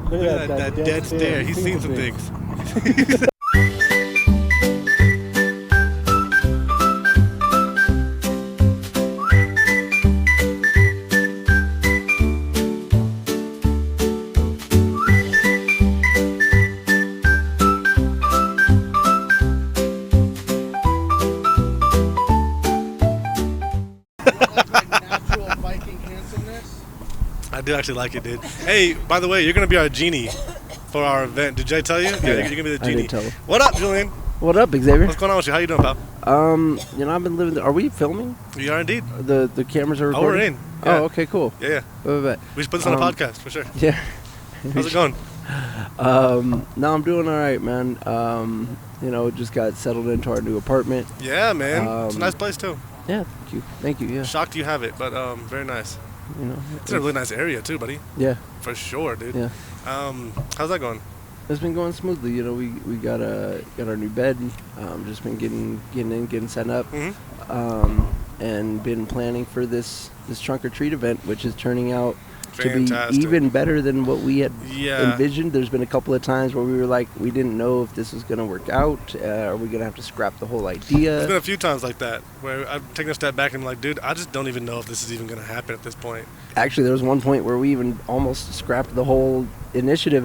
Look at that dead stare. He's seen some things. I do actually like it, dude. Hey, by the way, you're gonna be our genie for our event. Did I tell you? Yeah, you're gonna be the genie. I did tell him. What up, Julian? What up, Xavier? What's going on with you? How you doing, pal? I've been living. Are we filming? We are indeed. The cameras are recording. Oh, we're in. Yeah. Oh, okay, cool. Yeah. We should put this on a podcast for sure. Yeah. How's it going? No, I'm doing all right, man. Just got settled into our new apartment. Yeah, man. It's a nice place too. Yeah, thank you. Yeah. Shocked you have it, but very nice. It's a really nice area too, buddy. Yeah. For sure, dude. Yeah. How's that going? It's been going smoothly. We got our new bed. Just been getting set up. Mm-hmm. And been planning for this trunk or treat event, which is turning out Fantastic. to be even better than what we had Yeah. envisioned. There's been a couple of times where we were like, we didn't know if this was going to work out. Are we going to have to scrap the whole idea? There's been a few times like that where I've taken a step back and I'm like, dude, I just don't even know if this is even going to happen at this point. Actually, there was one point where we even almost scrapped the whole initiative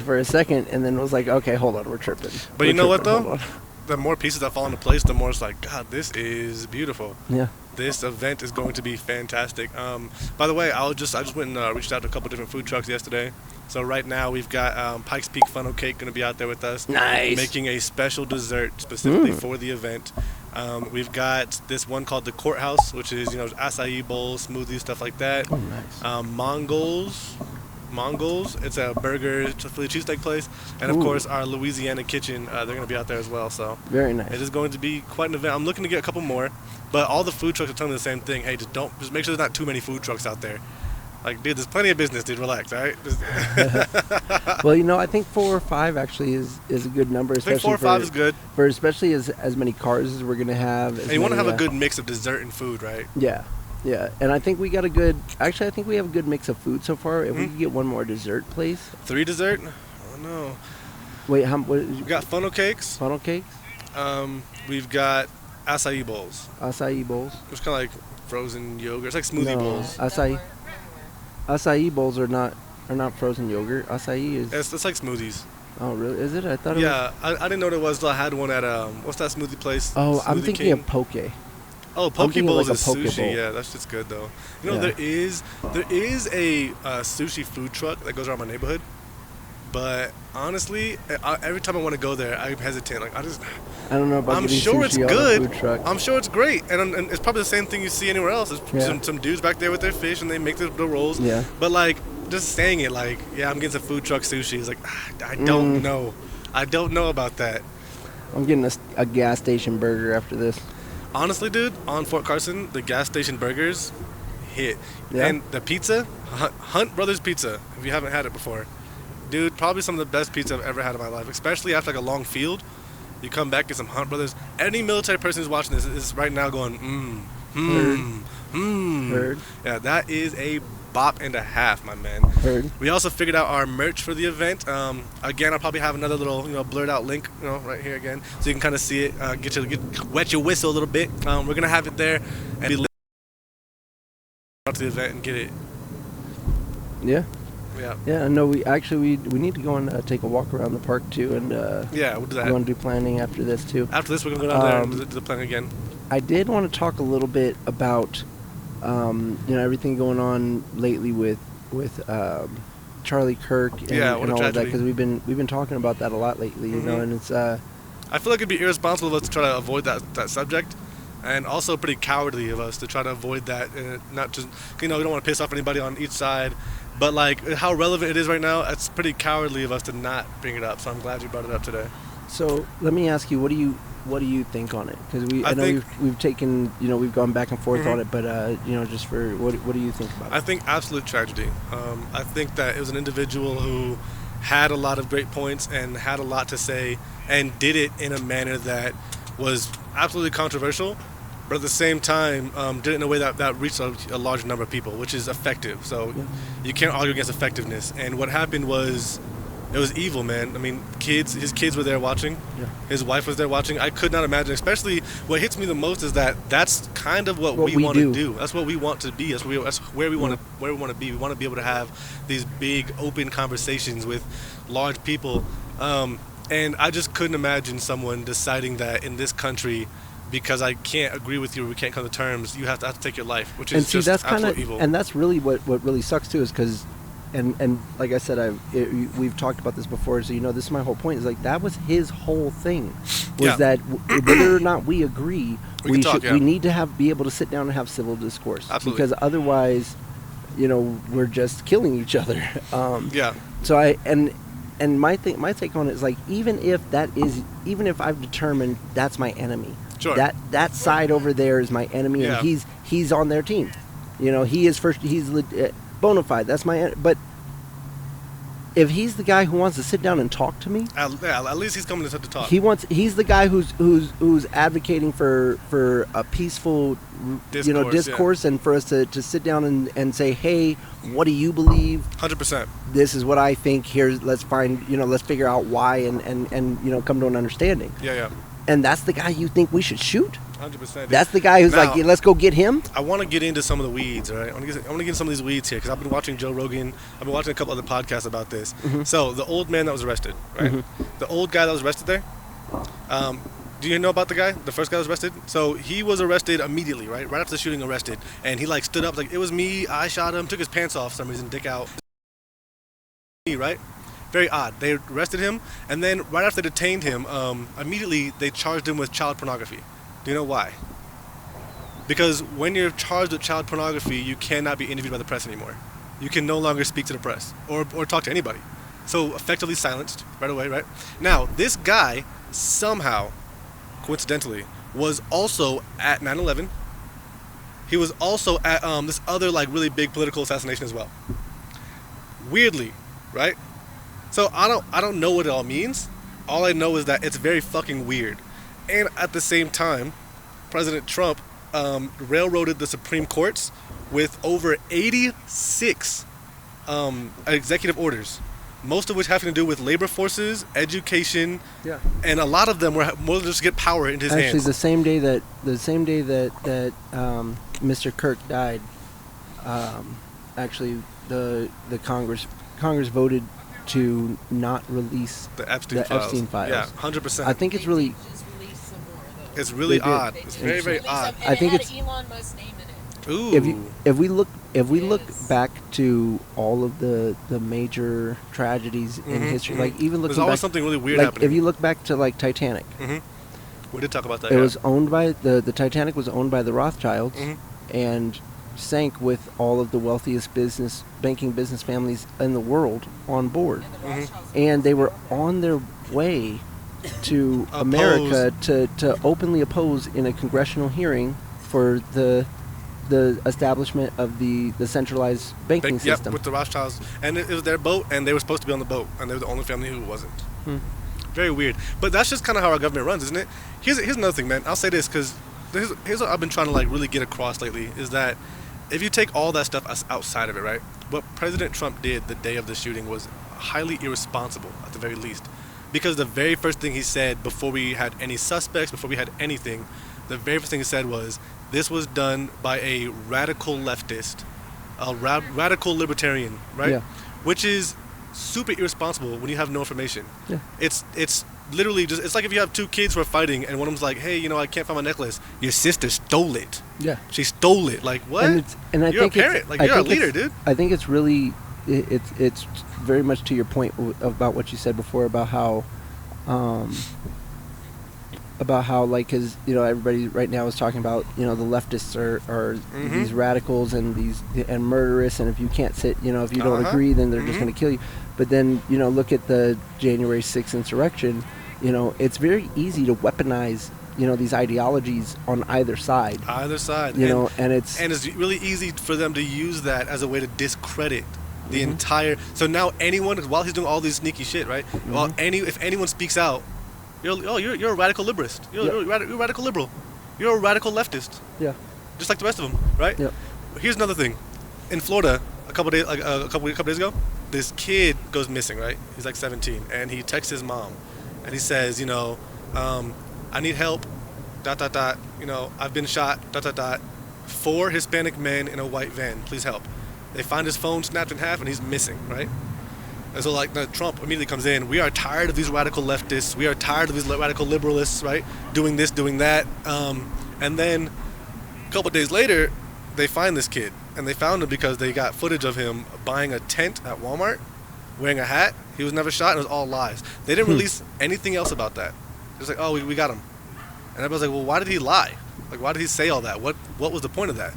for a second, and then it was like, okay, hold on, we're tripping. But you know what, though? The more pieces that fall into place, the more it's like, God, this is beautiful. Yeah. This event is going to be fantastic. By the way, I just went and reached out to a couple different food trucks yesterday. So right now we've got Pikes Peak Funnel Cake going to be out there with us. Nice. Making a special dessert specifically for the event. We've got this one called the Courthouse, which is acai bowls, smoothies, stuff like that. Oh, nice. Mongols. It's a burger, Philly cheesesteak place, and of course our Louisiana kitchen. They're going to be out there as well. So very nice. It is going to be quite an event. I'm looking to get a couple more, but all the food trucks are telling me the same thing. Hey, just make sure there's not too many food trucks out there. Like, dude, there's plenty of business, dude. Relax, all right? Well, I think 4 or 5 actually is a good number. I think 4 or 5 is good. For especially as many cars as we're going to have. And you want to have a good mix of dessert and food, right? Yeah. Yeah, and I think we got a good. Actually, I think we have a good mix of food so far. If we could get one more dessert place. 3 dessert? Oh no. Wait, we got funnel cakes. Funnel cakes. We've got acai bowls. Acai bowls. It's kind of like frozen yogurt. It's like smoothie bowls. Acai bowls are not frozen yogurt. Acai is. It's like smoothies. Oh really? Is it? I thought. Yeah, I didn't know what it was. Until I had one at what's that smoothie place? Oh, Smoothie I'm thinking King? of poke. Oh, poke bowls like is a poke sushi. bowl. Yeah, that's just good though. Yeah. There is a sushi food truck that goes around my neighborhood, but honestly, every time I want to go there, I'm hesitant. Like I don't know about. I'm sure it's sushi good. On a food truck. I'm sure it's great, and it's probably the same thing you see anywhere else. There's some dudes back there with their fish, and they make the rolls. Yeah. But like just saying it, like I'm getting some food truck sushi. It's like I don't know. I don't know about that. I'm getting a gas station burger after this. Honestly, dude, on Fort Carson, the gas station burgers hit. Yeah. And the pizza, Hunt Brothers Pizza, if you haven't had it before. Dude, probably some of the best pizza I've ever had in my life, especially after like a long field. You come back, get some Hunt Brothers. Any military person who's watching this is right now going, Heard. Yeah, that is a bop and a half, my man. Heard. We also figured out our merch for the event. Again, I'll probably have another little, blurred out link, right here again, so you can kind of see it. Wet your whistle a little bit. We're gonna have it there, and be out to the event and get it. Yeah. Yeah. Yeah. No, we need to go and take a walk around the park too, and yeah, we'll do that. We want to do planning after this too. After this, we're gonna go down there and do the planning again. I did want to talk a little bit about, everything going on lately with Charlie Kirk and all of that, because we've been talking about that a lot lately, and it's. I feel like it'd be irresponsible of us to try to avoid that subject, and also pretty cowardly of us to try to avoid that, and not just we don't want to piss off anybody on each side, but like how relevant it is right now, it's pretty cowardly of us to not bring it up. So I'm glad you brought it up today. So let me ask you, what do you think on it? Because I know we've taken, we've gone back and forth on it, but just for what do you think about it? I think absolute tragedy. I think that it was an individual who had a lot of great points and had a lot to say, and did it in a manner that was absolutely controversial, but at the same time did it in a way that reached a large number of people, which is effective. So you can't argue against effectiveness. And what happened was, it was evil, man. I mean, his kids were there watching. Yeah. His wife was there watching. I could not imagine, especially what hits me the most is that's kind of what we want to do. That's what we want to be. That's where we want to be. We want to be able to have these big, open conversations with large people. And I just couldn't imagine someone deciding that in this country, because I can't agree with you, or we can't come to terms, you have to take your life, which is just absolute evil. And that's really what really sucks too, is because, and like I said, we've talked about this before, so this is my whole point, is like that was his whole thing, was that whether or not we agree, we need to be able to sit down and have civil discourse. Absolutely. Because otherwise, we're just killing each other. So and my take on it is like, even if I've determined that's my enemy, sure, that side over there is my enemy, and he's on their team, he is first, he's bona fide, that's my, but if he's the guy who wants to sit down and talk to me, at least he's coming to talk. He's the guy who's advocating for a peaceful discourse, and for us to sit down and say, hey, what do you believe? 100%. This is what I think. Let's figure out why, and come to an understanding. Yeah. And that's the guy you think we should shoot? 100%. That's the guy who's like, let's go get him? I want to get into some of the weeds, all right? I want to get into some of these weeds here, because I've been watching Joe Rogan. I've been watching a couple other podcasts about this. Mm-hmm. So, the old man that was arrested, right? Mm-hmm. The old guy that was arrested there, do you know about the guy? The first guy that was arrested? So, he was arrested immediately, right? Right after the shooting, arrested. And he, stood up, it was me, I shot him, took his pants off for some reason, dick out. Right? Very odd. They arrested him, and then right after they detained him, immediately they charged him with child pornography. Do you know why? Because when you're charged with child pornography, you cannot be interviewed by the press anymore. You can no longer speak to the press or talk to anybody. So effectively silenced right away, right? Now, this guy somehow, coincidentally, was also at 9/11. He was also at this other really big political assassination as well. Weirdly, right? So I don't know what it all means. All I know is that it's very fucking weird. And at the same time, President Trump railroaded the Supreme Courts with over 86 executive orders, most of which having to do with labor forces, education, and a lot of them were more than just to get power into his hands. Actually, the same day that Mr. Kirk died, actually the Congress voted to not release the Epstein files. Yeah, 100%. I think it's really. It's really odd. It's very, very odd. I think it's Elon Musk's name in it. Ooh. If we look back to all of the major tragedies in history, even looking there's always back, something really weird happening. If you look back to Titanic, we did talk about that. It was owned by the Titanic was owned by the Rothschilds, and sank with all of the wealthiest banking business families in the world on board, and they were on their way to America to openly oppose in a congressional hearing for the establishment of the centralized banking system. With the Rothschilds, and it was their boat, and they were supposed to be on the boat, and they were the only family who wasn't. Very weird, but that's just kind of how our government runs, isn't it? Here's another thing, man. I'll say this because here's what I've been trying to really get across lately, is that if you take all that stuff outside of it, right, what President Trump did the day of the shooting was highly irresponsible, at the very least. Because the very first thing he said before we had any suspects, before we had anything, the very first thing he said was, this was done by a radical leftist, a radical libertarian, right? Yeah. Which is super irresponsible when you have no information. Yeah. It's literally just, it's like if you have two kids who are fighting and one of them's like, hey, I can't find my necklace. Your sister stole it. Yeah. She stole it. Like, what? And you're a parent. You're a leader, dude. I think it's really... It's very much to your point about what you said before about how because everybody right now is talking about the leftists are these radicals and murderous, and if you can't if you don't agree, then they're just going to kill you. But then look at the January 6th insurrection. It's very easy to weaponize these ideologies on either side. And it's really easy for them to use that as a way to discredit the entire. So now anyone, while he's doing all this sneaky shit, right? Well, if anyone speaks out, you're a radical liberalist. You're a radical liberal. you're a radical leftist. Yeah. Just like the rest of them, right? Yep. Here's another thing. In Florida, a couple days ago, this kid goes missing, right? He's like 17, and he texts his mom, and he says, I need help, ... I've been shot, ... 4 Hispanic men in a white van, please help. They find his phone snapped in half, and he's missing, right? And so, Trump immediately comes in. We are tired of these radical leftists. We are tired of these radical liberalists, right? Doing this, doing that. And then a couple days later, they find this kid. And they found him because they got footage of him buying a tent at Walmart, wearing a hat. He was never shot, and it was all lies. They didn't release anything else about that. It was like, oh, we got him. And everybody's like, well, why did he lie? Like, why did he say all that? What was the point of that?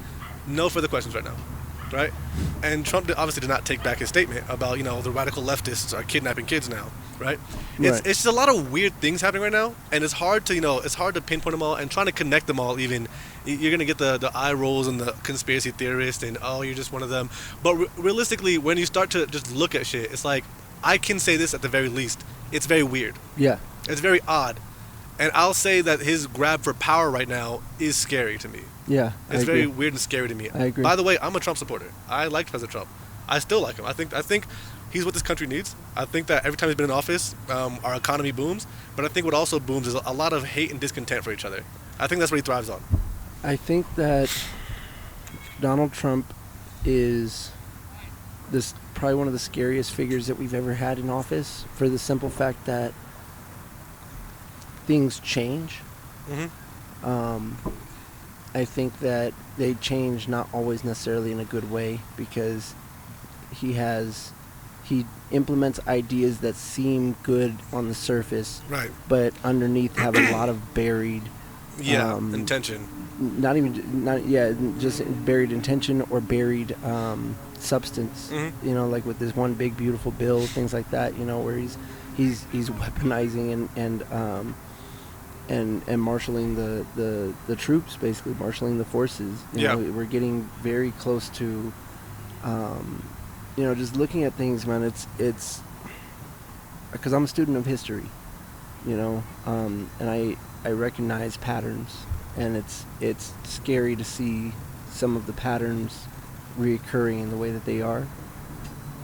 No further questions right now, right? And Trump obviously did not take back his statement about, the radical leftists are kidnapping kids now, right? It's just a lot of weird things happening right now, and it's hard to pinpoint them all, and trying to connect them all even. You're going to get the eye rolls and the conspiracy theorists and, oh, you're just one of them. But realistically, when you start to just look at shit, it's like, I can say this at the very least. It's very weird. Yeah. It's very odd. And I'll say that his grab for power right now is scary to me. Yeah, it's very weird and scary to me. I agree. By the way, I'm a Trump supporter. I liked President Trump. I still like him. I think he's what this country needs. I think that every time he's been in office, our economy booms. But I think what also booms is a lot of hate and discontent for each other. I think that's what he thrives on. I think that Donald Trump is probably one of the scariest figures that we've ever had in office, for the simple fact that things change. Mm-hmm. I think that they change not always necessarily in a good way, because he implements ideas that seem good on the surface, right, but underneath have a lot of buried intention. Just buried intention or buried substance. Mm-hmm. Like with this one big beautiful bill, things like that. Where he's weaponizing and marshaling the troops, basically marshaling the forces. We're getting very close to, just looking at things, man. It's because I'm a student of history, and I recognize patterns, and it's scary to see some of the patterns reoccurring in the way that they are.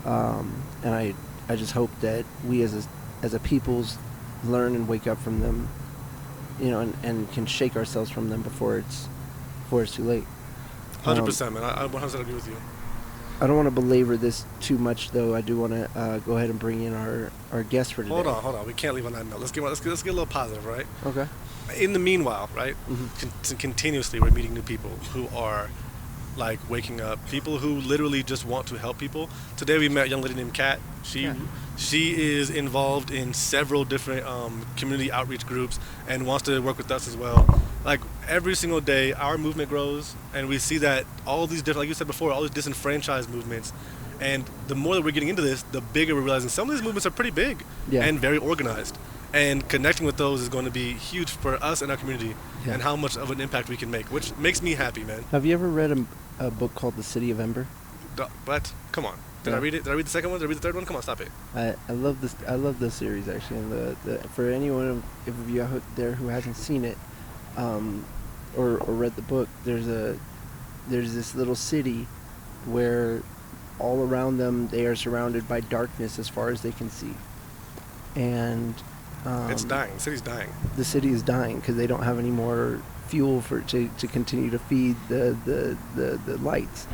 And I just hope that we as a peoples learn and wake up from them, and can shake ourselves from them before it's too late. 100%, man. I 100% agree with you. I don't want to belabor this too much, though. I do want to go ahead and bring in our guest for today. Hold on. We can't leave on that note. Let's get a little positive, right? Okay. In the meanwhile, right, continuously we're meeting new people who are waking up, people who literally just want to help people. Today we met a young lady named Kat. She is involved in several different community outreach groups and wants to work with us as well. Every single day our movement grows, and we see that all these different, like you said before, all these disenfranchised movements, and the more that we're getting into this, the bigger we're realizing some of these movements are pretty big and very organized. And connecting with those is going to be huge for us and our community, and how much of an impact we can make, which makes me happy, man. Have you ever read a book called The City of Ember? What? Come on. Did I read it? Did I read the second one? Did I read the third one? Come on, stop it. I love this. I love this series, actually. And for anyone of you out there who hasn't seen it, or read the book, there's this little city where all around them they are surrounded by darkness as far as they can see, and it's dying. The city's dying. The city is dying because they don't have any more fuel to continue to feed the lights.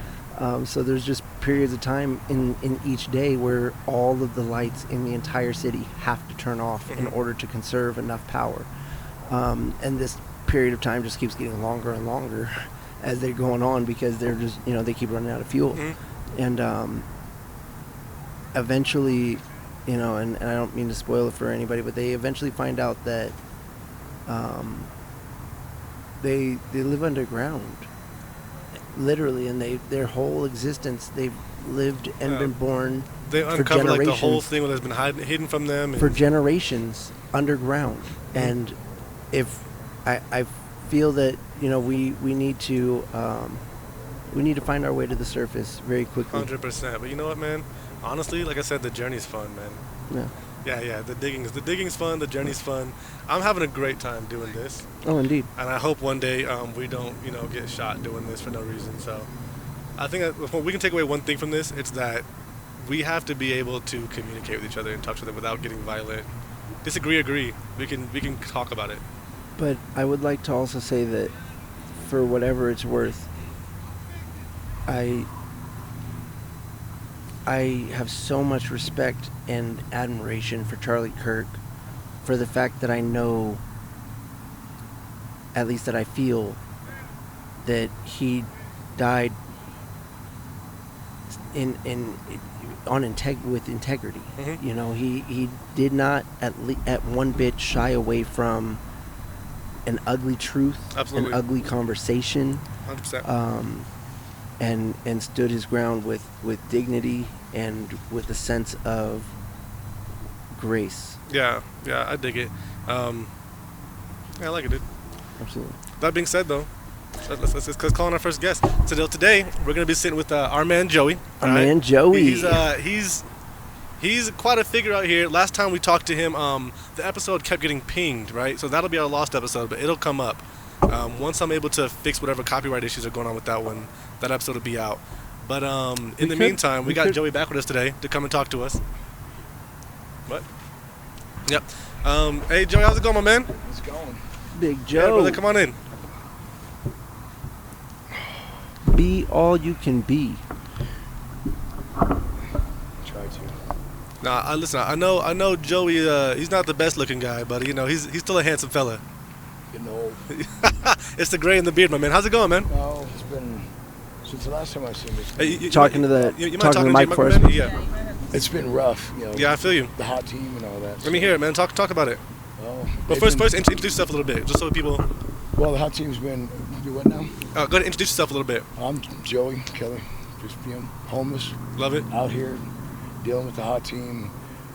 So there's just periods of time in each day where all of the lights in the entire city have to turn off in order to conserve enough power. And this period of time just keeps getting longer and longer as they're going on, because they're just, they keep running out of fuel. And eventually, and I don't mean to spoil it for anybody, but they eventually find out that they live underground, literally, and their whole existence they've lived and been born. They uncover the whole thing that's been hidden from them for generations underground. And if I feel that we need to find our way to the surface very quickly. 100%. But you know what, man? Honestly, like I said, the journey's fun, man. Yeah. The digging's fun. The journey's fun. I'm having a great time doing this. Oh, indeed. And I hope one day we don't, get shot doing this for no reason. So I think that if we can take away one thing from this, it's that we have to be able to communicate with each other and talk to them without getting violent. Disagree, agree. We can talk about it. But I would like to also say that, for whatever it's worth, I have so much respect and admiration for Charlie Kirk, for the fact that I know, at least that I feel, that he died with integrity. Mm-hmm. He did not at one bit shy away from an ugly truth, Absolutely. an ugly conversation, 100%. And stood his ground with dignity and with a sense of grace. Yeah, I dig it. I like it, dude. Absolutely. That being said, though, let's call on our first guest. So today we're gonna be sitting with our man Joey. Man Joey. He's quite a figure out here. Last time we talked to him, the episode kept getting pinged, right? So that'll be our lost episode, but it'll come up. Once I'm able to fix whatever copyright issues are going on with that one, that episode will be out. But in the meantime, we got Joey back with us today to come and talk to us. What? Yep. Hey, Joey, how's it going, my man? It's going. Big Joe. Yeah, brother, come on in. Be all you can be. Try to. Nah, listen. I know Joey. He's not the best looking guy, but he's still a handsome fella. Getting old. It's the gray and the beard, my man. How's it going, man? Oh, it's been since the last time I seen this. Hey, talking to the mic for us. Yeah. It's been rough, Yeah, I feel you. The hot team and all that. Let me hear it, man. Talk about it. Well, But first, introduce yourself a little bit, just so people. Well, the hot team's been. Do what now? Go ahead and introduce yourself a little bit. I'm Joey Kelly, just homeless. Love it. Out here dealing with the hot team.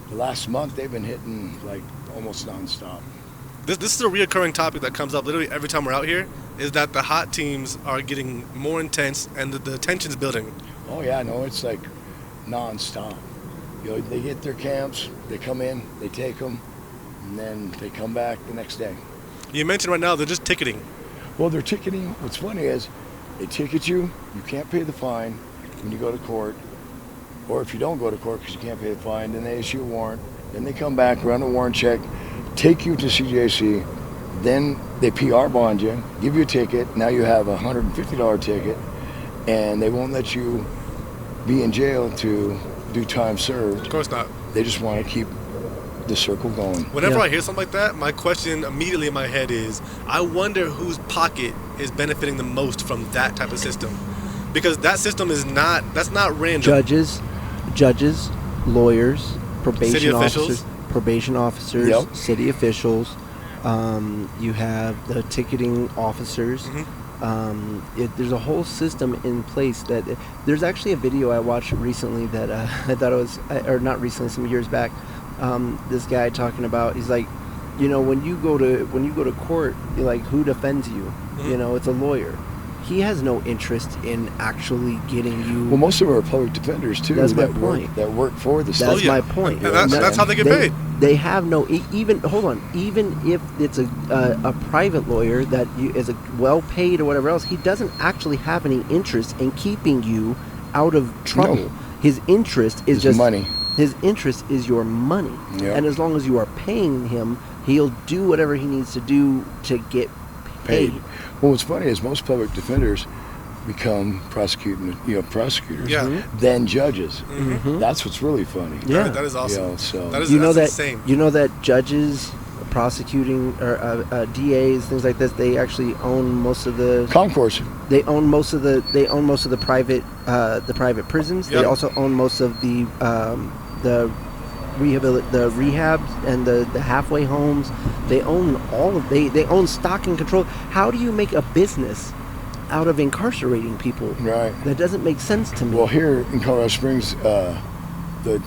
The last month they've been hitting like almost nonstop. This is a reoccurring topic that comes up literally every time we're out here, is that the hot teams are getting more intense and the tension's building. Oh yeah, no, it's like nonstop. They get their camps, they come in, they take them, and then they come back the next day. You mentioned right now they're just ticketing. Well, they're ticketing. What's funny is they ticket you. You can't pay the fine when you go to court, or if you don't go to court because you can't pay the fine, then they issue a warrant. Then they come back, run a warrant check, take you to CJC. Then they PR bond you, give you a ticket. Now you have a $150 ticket, and they won't let you be in jail to do time served. Of course not. They just want to keep the circle going. Whenever I hear something like that, my question immediately in my head is, I wonder whose pocket is benefiting the most from that type of system, because that system that's not random. Judges, lawyers, probation officers, Yep. city officials. You have the ticketing officers. Mm-hmm. There's a whole system in place that there's actually a video I watched recently that I thought it was, or not recently, some years back. This guy talking about, he's like, when you go to court, you're like, who defends you? Mm-hmm. It's a lawyer. He has no interest in actually getting you. Well, most of them are public defenders too. That's my point. That work for the state. That's my point. And that's how they get paid. They have no even if it's a private lawyer that is a well paid or whatever else, he doesn't actually have any interest in keeping you out of trouble. No. His interest is just money. His interest is your money, Yep. and as long as you are paying him, he'll do whatever he needs to do to get paid. Well, what's funny is most public defenders become prosecutors, then judges. Mm-hmm. That's what's really funny. Yeah, that is awesome. That's insane. You know that judges, prosecuting or DAs, things like this, they actually own most of the concourse. They own most of the private prisons. Yep. They also own most of the rehabs and the halfway homes. They own they own stock and control. How do you make a business out of incarcerating people? Right. That doesn't make sense to me. Well, here in Colorado Springs, the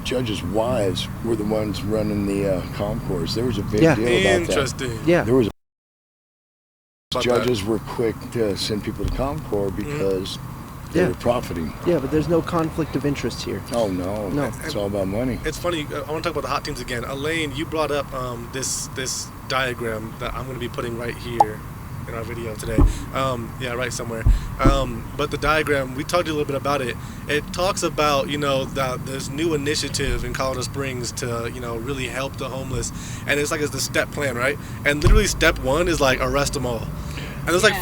judges' wives were the ones running the concourse. There was a big deal about that. Interesting. Yeah. There was judges were quick to send people to Concord because They were profiting. Yeah, but there's no conflict of interest here. Oh, no. No. It's all about money. It's funny. I want to talk about the hot teams again. Elaine, you brought up this diagram that I'm going to be putting right here in our video today. Right somewhere. But the diagram, we talked a little bit about it. It talks about, this new initiative in Colorado Springs to, really help the homeless. And it's the step plan, right? And literally step 1 is arrest them all. And there's like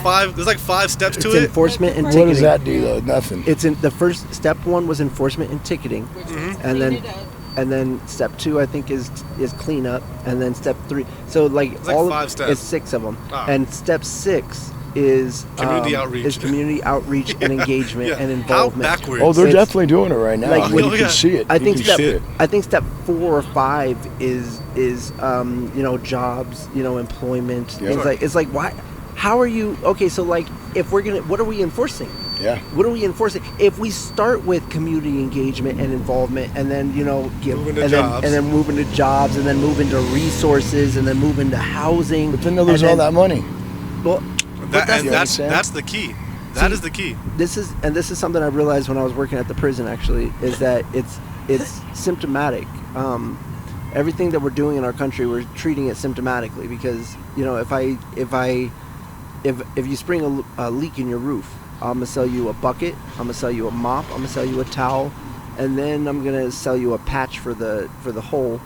five steps to it. It's enforcement and ticketing. What does that do though? Nothing. It's in the first step 1 was enforcement and ticketing, and then step 2 I think is cleanup, and then step 3. So it's all 5 steps. It's 6 of them, and step 6 is community outreach. Is community outreach and engagement and involvement. How backwards? Oh, they're definitely doing it right now. You can see it. I think step 4 or 5 is jobs, employment. Yeah. It's like why. How are you okay? So if we're what are we enforcing? Yeah. What are we enforcing? If we start with community engagement and involvement, and then then move into jobs, and then move into resources, and then move into housing. But then they'll lose all that money. Well, that's the key. That is the key. This is something I realized when I was working at the prison. Actually, is that it's symptomatic. Everything that we're doing in our country, we're treating it symptomatically, because if you spring a leak in your roof, I'm gonna sell you a bucket, I'm gonna sell you a mop, I'm gonna sell you a towel, and then I'm gonna sell you a patch for the hole.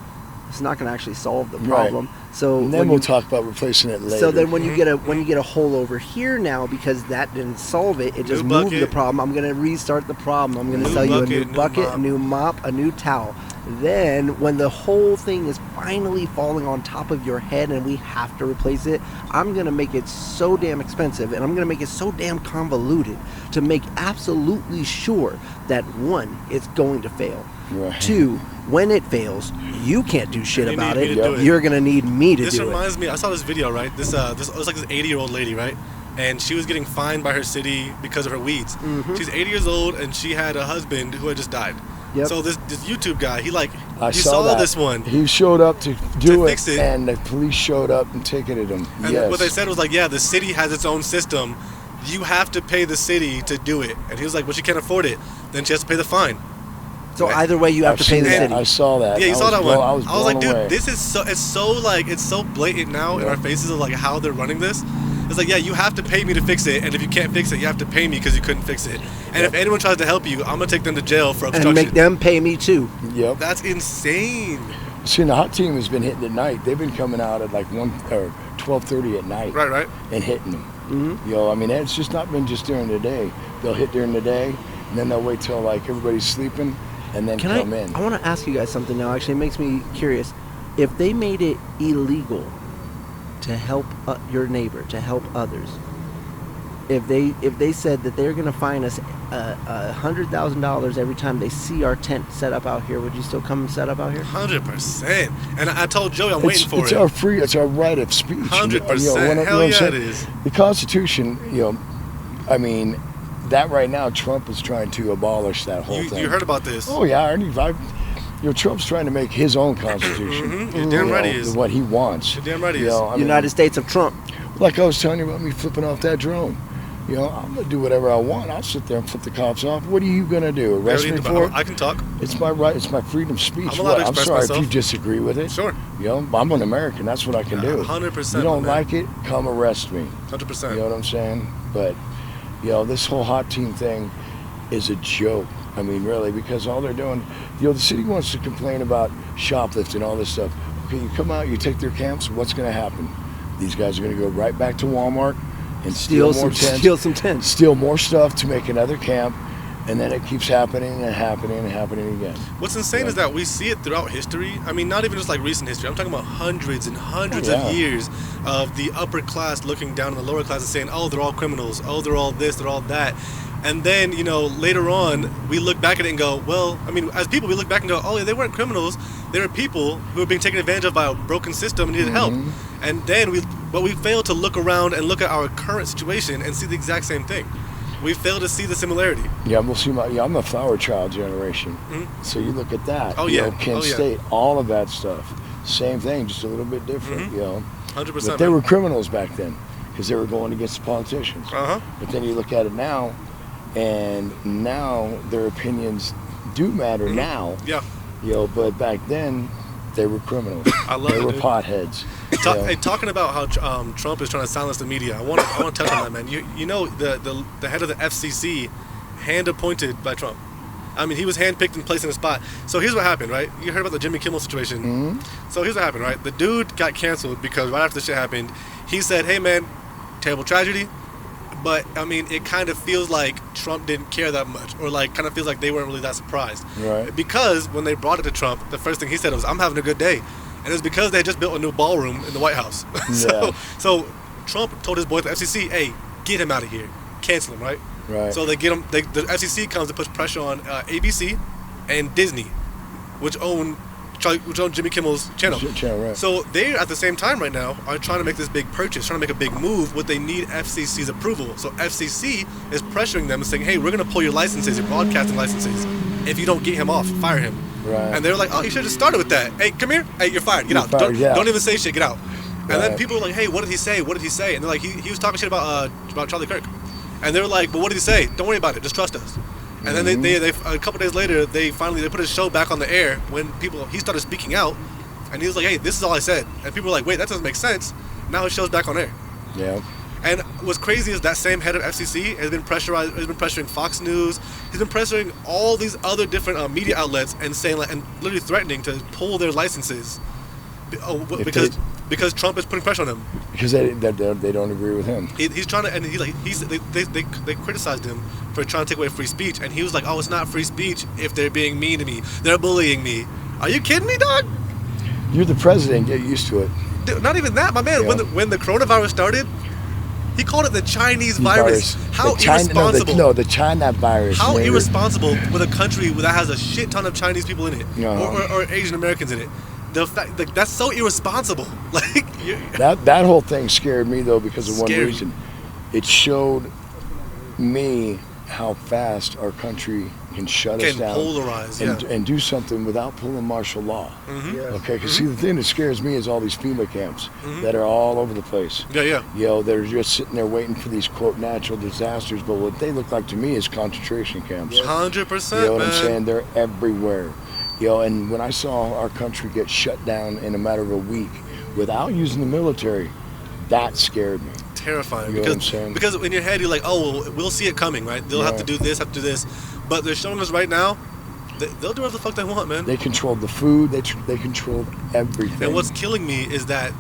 It's not gonna actually solve the problem. Right. So and then we'll talk about replacing it later. So then when you get a hole over here now, because that didn't solve it, it just moved the problem. I'm gonna restart the problem. I'm gonna sell you a new bucket, a new mop, a new towel. Then when the whole thing is finally falling on top of your head and we have to replace it, I'm going to make it so damn expensive, and I'm going to make it so damn convoluted to make absolutely sure that 1, it's going to fail. Right. 2, when it fails, you can't do shit about it. You're going to need me to do it. This reminds me, I saw this video, right? This was like this 80-year-old lady, right? And she was getting fined by her city because of her weeds. Mm-hmm. She's 80 years old, and she had a husband who had just died. Yep. So this YouTube guy, he saw this one. He showed up to fix it, and the police showed up and ticketed him. And what they said was the city has its own system. You have to pay the city to do it. And he was like, well, she can't afford it. Then she has to pay the fine. So either way, you have to pay the city. I saw that. Yeah, you saw that one. I was like, dude, away. this is so blatant now in our faces of how they're running this. It's you have to pay me to fix it, and if you can't fix it, you have to pay me because you couldn't fix it. And if anyone tries to help you, I'm gonna take them to jail for obstruction. And make them pay me too. Yep. That's insane. See, the hot team has been hitting at night. They've been coming out at 1 or 12:30 at night. Right. And hitting them. Mm-hmm. It's just not been just during the day. They'll hit during the day, and then they'll wait till everybody's sleeping, and then come in. I want to ask you guys something now. Actually, it makes me curious. If they made it illegal to help your neighbor, to help others, if they said that they're going to fine us $100,000 every time they see our tent set up out here, would you still come and set up out here? 100%. And I told Joey I'm waiting for it. It's our right of speech. 100%. Hell yeah, it is. The Constitution, that right now, Trump is trying to abolish that whole thing. You heard about this? Oh yeah, Trump's trying to make his own constitution. Mm-hmm. You're damn right he is. What he wants. You're damn right he is. United States of Trump. Like I was telling you about me flipping off that drone. I'm going to do whatever I want. I'll sit there and flip the cops off. What are you going to do? Arrest me for it? I can talk. It's my right. It's my freedom of speech. I'm allowed to express sorry myself. If you disagree with it. Sure. I'm an American. That's what I can do. 100%. You don't like it, come arrest me. 100%. You know what I'm saying? But, this whole hot team thing is a joke. Really, because all they're doing, the city wants to complain about shoplifting, all this stuff. Okay, you come out, you take their camps, what's going to happen? These guys are going to go right back to Walmart and steal some tents, steal more stuff to make another camp, and then it keeps happening and happening and happening again. What's insane is that we see it throughout history. Not even just recent history. I'm talking about hundreds and hundreds of years of the upper class looking down on the lower class and saying, oh, they're all criminals, oh, they're all this, they're all that. And then, later on, we look back at it and go, well, as people, we look back and go, oh, yeah, they weren't criminals. They were people who were being taken advantage of by a broken system and needed help. And then we fail to look around and look at our current situation and see the exact same thing. We fail to see the similarity. Yeah, I'm a flower child generation. Mm-hmm. So you look at that. Oh, yeah. Kent State, all of that stuff. Same thing, just a little bit different, 100%. But they were criminals back then because they were going against the politicians. Uh-huh. But then you look at it now, And now their opinions do matter now. Yeah. But back then they were criminals. I love they it, were dude. potheads. Hey, talking about how Trump is trying to silence the media, I want to touch on that, man. You know the head of the FCC, hand appointed by Trump. I mean, he was handpicked and placed in a spot. So here's what happened, right? You heard about the Jimmy Kimmel situation. Mm-hmm. So here's what happened, right? The dude got canceled because right after the shit happened, he said, "Hey, man, terrible tragedy." But I mean, it kind of feels like Trump didn't care that much, or like kind of feels like they weren't really that surprised. Right. Because when they brought it to Trump, the first thing he said was, "I'm having a good day," and it was because they had just built a new ballroom in the White House. So Trump told his boy at the FCC, "Hey, get him out of here, cancel him," right? Right. So they get him. The FCC comes to put pressure on ABC and Disney, which own Jimmy Kimmel's channel. Right. So they, at the same time right now, are trying to make this big purchase, trying to make a big move, but they need FCC's approval. So FCC is pressuring them and saying, "Hey, we're going to pull your licenses, your broadcasting licenses, if you don't get him off, fire him." Right. And they're like, "Oh, you should have just started with that. Hey, come here. Hey, you're fired. Get out. Fired, Don't even say shit. Get out." And Right. then people are like, "Hey, what did he say? What did he say?" And they're like, he was talking shit about Charlie Kirk. And they're like, "But what did he say? Don't worry about it. Just trust us." And then they a couple days later, they put his show back on the air when he started speaking out, and he was like, "Hey, this is all I said." And people were like, "Wait, that doesn't make sense." Now his show's back on air. Yeah. And what's crazy is that same head of FCC has been pressuring Fox News. He's been pressuring all these other different media outlets and saying and literally threatening to pull their licenses because Trump is putting pressure on them. Because they don't agree with him. He's trying to, and they criticized him for trying to take away free speech, and he was like, "Oh, it's not free speech if they're being mean to me. They're bullying me." Are you kidding me, dog? You're the president. Get used to it. Dude, not even that, my man. Yeah. When the coronavirus started, he called it the Chinese virus. How irresponsible! The China virus. How irresponsible with a country that has a shit ton of Chinese people in it, or Asian Americans in it. The fact that's so irresponsible. Like that whole thing scared me though because of one Scary. reason. It showed me how fast our country can shut us down, polarize, and do something without pulling martial law. Mm-hmm. Yeah. Okay, because see, the thing that scares me is all these FEMA camps that are all over the place. Yeah. They're just sitting there waiting for these quote natural disasters, but what they look like to me is concentration camps. 100%. You know what I'm saying? They're everywhere. And when I saw our country get shut down in a matter of a week without using the military, that scared me. Terrifying. You know what I'm saying? Because in your head you're like, "Oh, well, we'll see it coming, right? They'll have to do this, But they're showing us right now, they'll do whatever the fuck they want, man. They controlled the food. They controlled everything. And what's killing me is that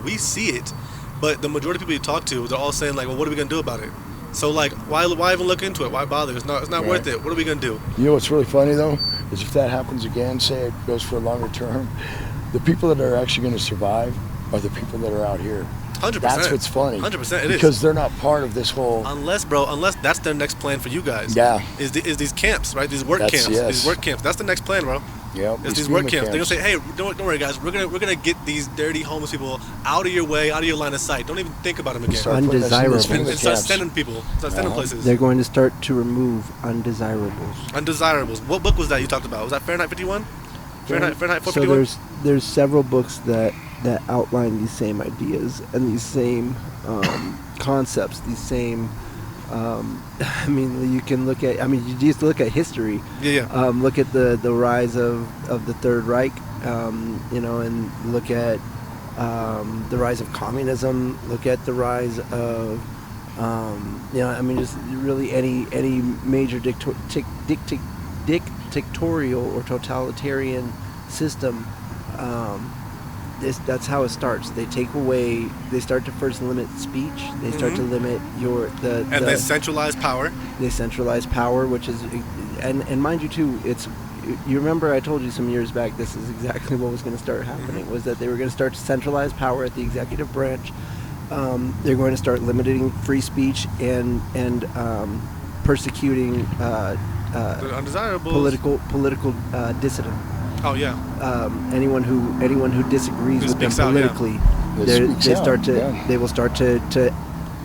we see it, but the majority of people you talk to, they're all saying like, "Well, what are we gonna do about it?" So like, why even look into it? Why bother? It's not worth it. What are we gonna do? You know what's really funny though is if that happens again, say it goes for a longer term, the people that are actually going to survive are the people that are out here. 100%. That's what's funny. 100%. It is because they're not part of this whole. Unless that's their next plan for you guys. Yeah. Is these camps, right? These work camps. Yes. These work camps. That's the next plan, bro. Yeah. It's these work camps. They're gonna say, "Hey, don't worry, guys. We're gonna get these dirty homeless people out of your way, out of your line of sight. Don't even think about them again." Undesirables. And start sending people. Start sending places. They're going to start to remove undesirables. Undesirables. What book was that you talked about? Was that Fahrenheit 51? Fahrenheit 451? So there's several books that outline these same ideas and these same concepts, these same. I mean, you can look at. I mean, you just look at history. Yeah. Look at the rise of the Third Reich. And look at the rise of communism. Look at the rise of. I mean, just really any major dictatorial or totalitarian system. That's how it starts. They start to first limit speech. They start to limit they centralize power. They centralize power, which is, and mind you too, you remember I told you some years back this is exactly what was going to start happening, was that they were going to start to centralize power at the executive branch. They're going to start limiting free speech and persecuting political dissident. Oh yeah. Anyone who disagrees with them politically, they will start to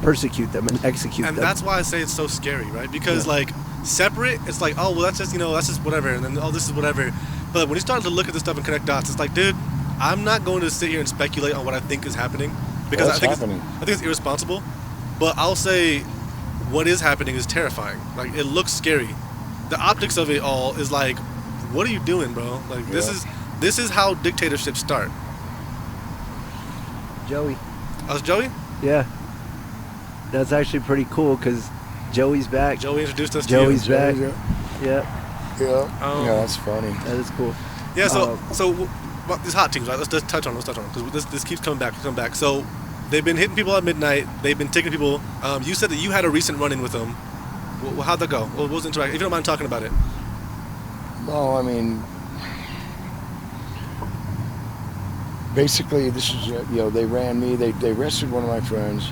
persecute them and execute them. And that's why I say it's so scary, right? Because like separate, it's like, oh well, that's just whatever, and then this is whatever. But when you start to look at this stuff and connect dots, it's like, dude, I'm not going to sit here and speculate on what I think is happening because I think it's irresponsible. But I'll say what is happening is terrifying. Like, it looks scary. The optics of it all is like, what are you doing, bro? Like, this is how dictatorships start. Joey. Oh, it's Joey? Yeah. That's actually pretty cool because Joey's back. Joey introduced us Joey's to you. back. Yeah. Yeah, that's funny. That is cool. Yeah, so these hot teams, right? Let's just touch on them because this keeps coming back. So they've been hitting people at midnight. They've been taking people. You said that you had a recent run-in with them. Well, how'd that go? What was interactive? If you don't mind talking about it. No, I mean, basically, this is they ran me. They arrested one of my friends.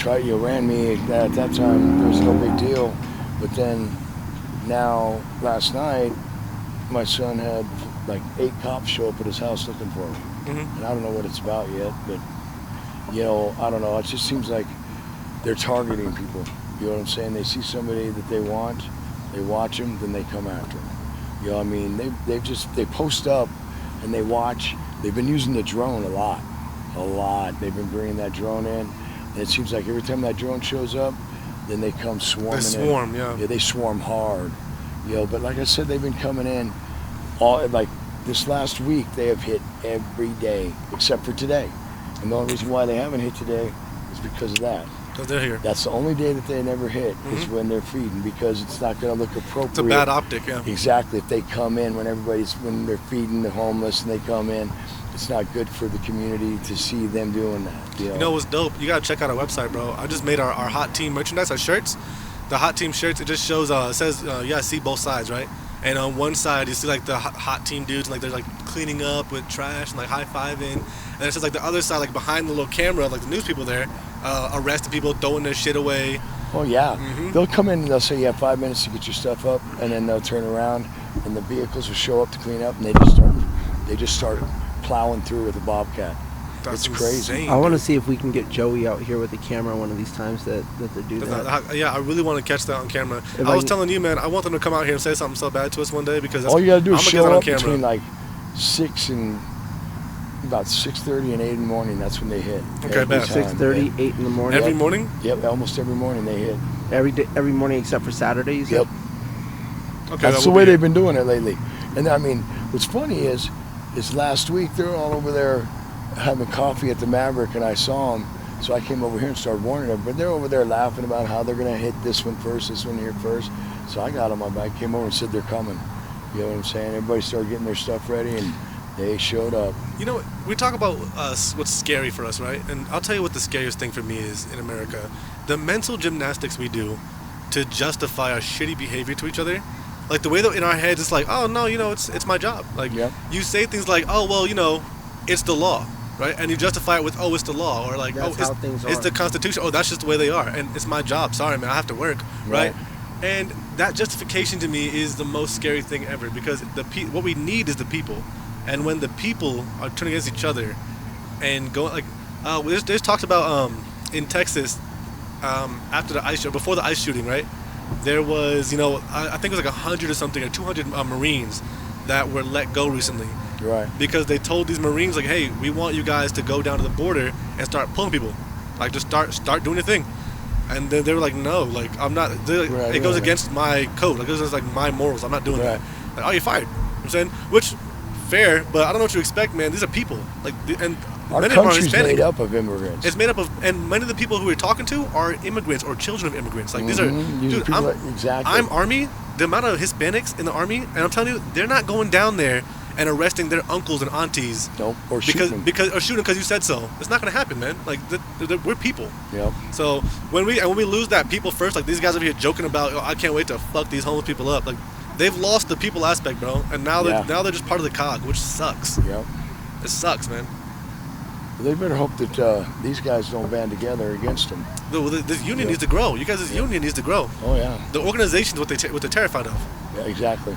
Ran me. At that time, there was no big deal. But then, now last night, my son had like 8 cops show up at his house looking for him. Mm-hmm. And I don't know what it's about yet, but I don't know. It just seems like they're targeting people. You know what I'm saying? They see somebody that they want, they watch them, then they come after them. You know what I mean? They post up and they watch. They've been using the drone a lot. They've been bringing that drone in, and it seems like every time that drone shows up, then they come swarming. They swarm, in. Yeah, they swarm hard. But like I said, they've been coming in all like this last week. They have hit every day except for today, and the only reason why they haven't hit today is because of that. Because they're here. That's the only day that they never hit is when they're feeding, because it's not going to look appropriate. It's a bad optic, yeah. Exactly. If they come in when they're feeding the homeless and they come in, it's not good for the community to see them doing that. You know what's dope? You got to check out our website, bro. I just made our hot team merchandise, our shirts. The hot team shirts, it just shows, it says, see both sides, right? And on one side, you see like the hot team dudes, and like they're like cleaning up with trash and like high-fiving. And it says like the other side, like behind the little camera, like the news people there, arresting people, throwing their shit away. Oh yeah, They'll come in and they'll say you have 5 minutes to get your stuff up, and then they'll turn around and the vehicles will show up to clean up, and they just start plowing through with a bobcat. It's crazy. Insane, I want to see if we can get Joey out here with the camera one of these times that they do that. Yeah, I really want to catch that on camera. I was telling you, man, I want them to come out here and say something so bad to us one day, because all you gotta do is show up between like 6 and about 6:30 and 8 in the morning. That's when they hit. Okay, bad. 6:30, 8 in the morning. Every morning? Yep, almost every morning they hit. Every morning except for Saturdays. Yep. Okay, that's the way they've been doing it lately. And I mean, what's funny is last week they're all over there having coffee at the Maverick, and I saw them, so I came over here and started warning them. But they're over there laughing about how they're gonna hit this one here first. So I got on my bike, came over and said they're coming. You know what I'm saying? Everybody started getting their stuff ready, and they showed up. You know, we talk about what's scary for us, right? And I'll tell you what the scariest thing for me is in America. The mental gymnastics we do to justify our shitty behavior to each other. Like the way that in our heads it's like, oh no, it's my job. Like you say things like, oh well, it's the law, right? And you justify it with, oh, it's the law, or like, that's it's the Constitution. Oh, that's just the way they are, and it's my job. Sorry, man, I have to work, right? And that justification to me is the most scary thing ever, because what we need is the people. And when the people are turning against each other and going like, there's talks about in Texas after the before the ICE shooting, right? There was, I think it was like 100 or something, or 200 Marines that were let go recently, right? Because they told these Marines like, hey, we want you guys to go down to the border and start pulling people, like just start doing your thing. And then they were like, no, like I'm not. It goes against my code. Like, it goes like my morals. I'm not doing that. Like, oh, you're fired. You know what I'm saying? Which. Fair, but I don't know what you expect, man. These are people, and our country's made up of immigrants. It's made up of, and many of the people who we're talking to are immigrants or children of immigrants. Like these are, dude. I'm Army. The amount of Hispanics in the Army, and I'm telling you, they're not going down there and arresting their uncles and aunties. Nope, or shooting them because you said so. It's not gonna happen, man. Like we're people. Yep. So when we lose that people first, like these guys over here joking about, I can't wait to fuck these homeless people up, like. They've lost the people aspect, bro, and now they're just part of the cog, which sucks. Yep. It sucks, man. They better hope that these guys don't band together against them. This union needs to grow. You guys' union needs to grow. Oh yeah. The organization's what they're terrified of. Yeah, exactly.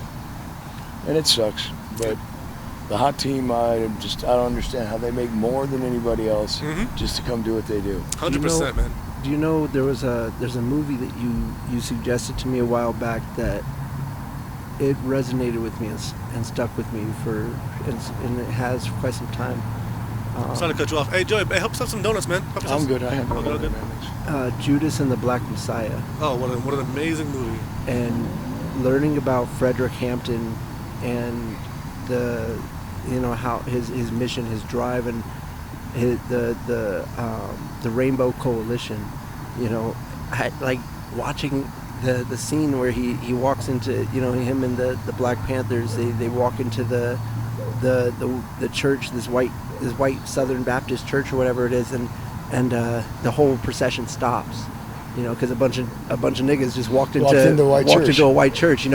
And it sucks, but the hot team, I don't understand how they make more than anybody else just to come do what they do. 100%, man. Do you know there's a movie that you suggested to me a while back that it resonated with me and stuck with me and it has for quite some time. Sorry to cut you off. Hey, Joey, help us have some donuts, man. I'm good. I have no good. Judas and the Black Messiah. Oh, what an amazing movie. And learning about Frederick Hampton and how his mission, his drive, and the Rainbow Coalition. Like watching the scene where he walks into, him and the Black Panthers, they walk into the church, this white Southern Baptist church or whatever it is, and the whole procession stops, because a bunch of niggas just walked into a white church, and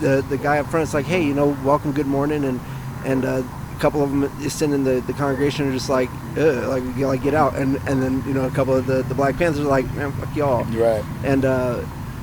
the guy up front is like, hey, welcome, good morning, and a couple of them is sitting in the congregation are just like get out, and then a couple of the Black Panthers are like, man, fuck y'all, right?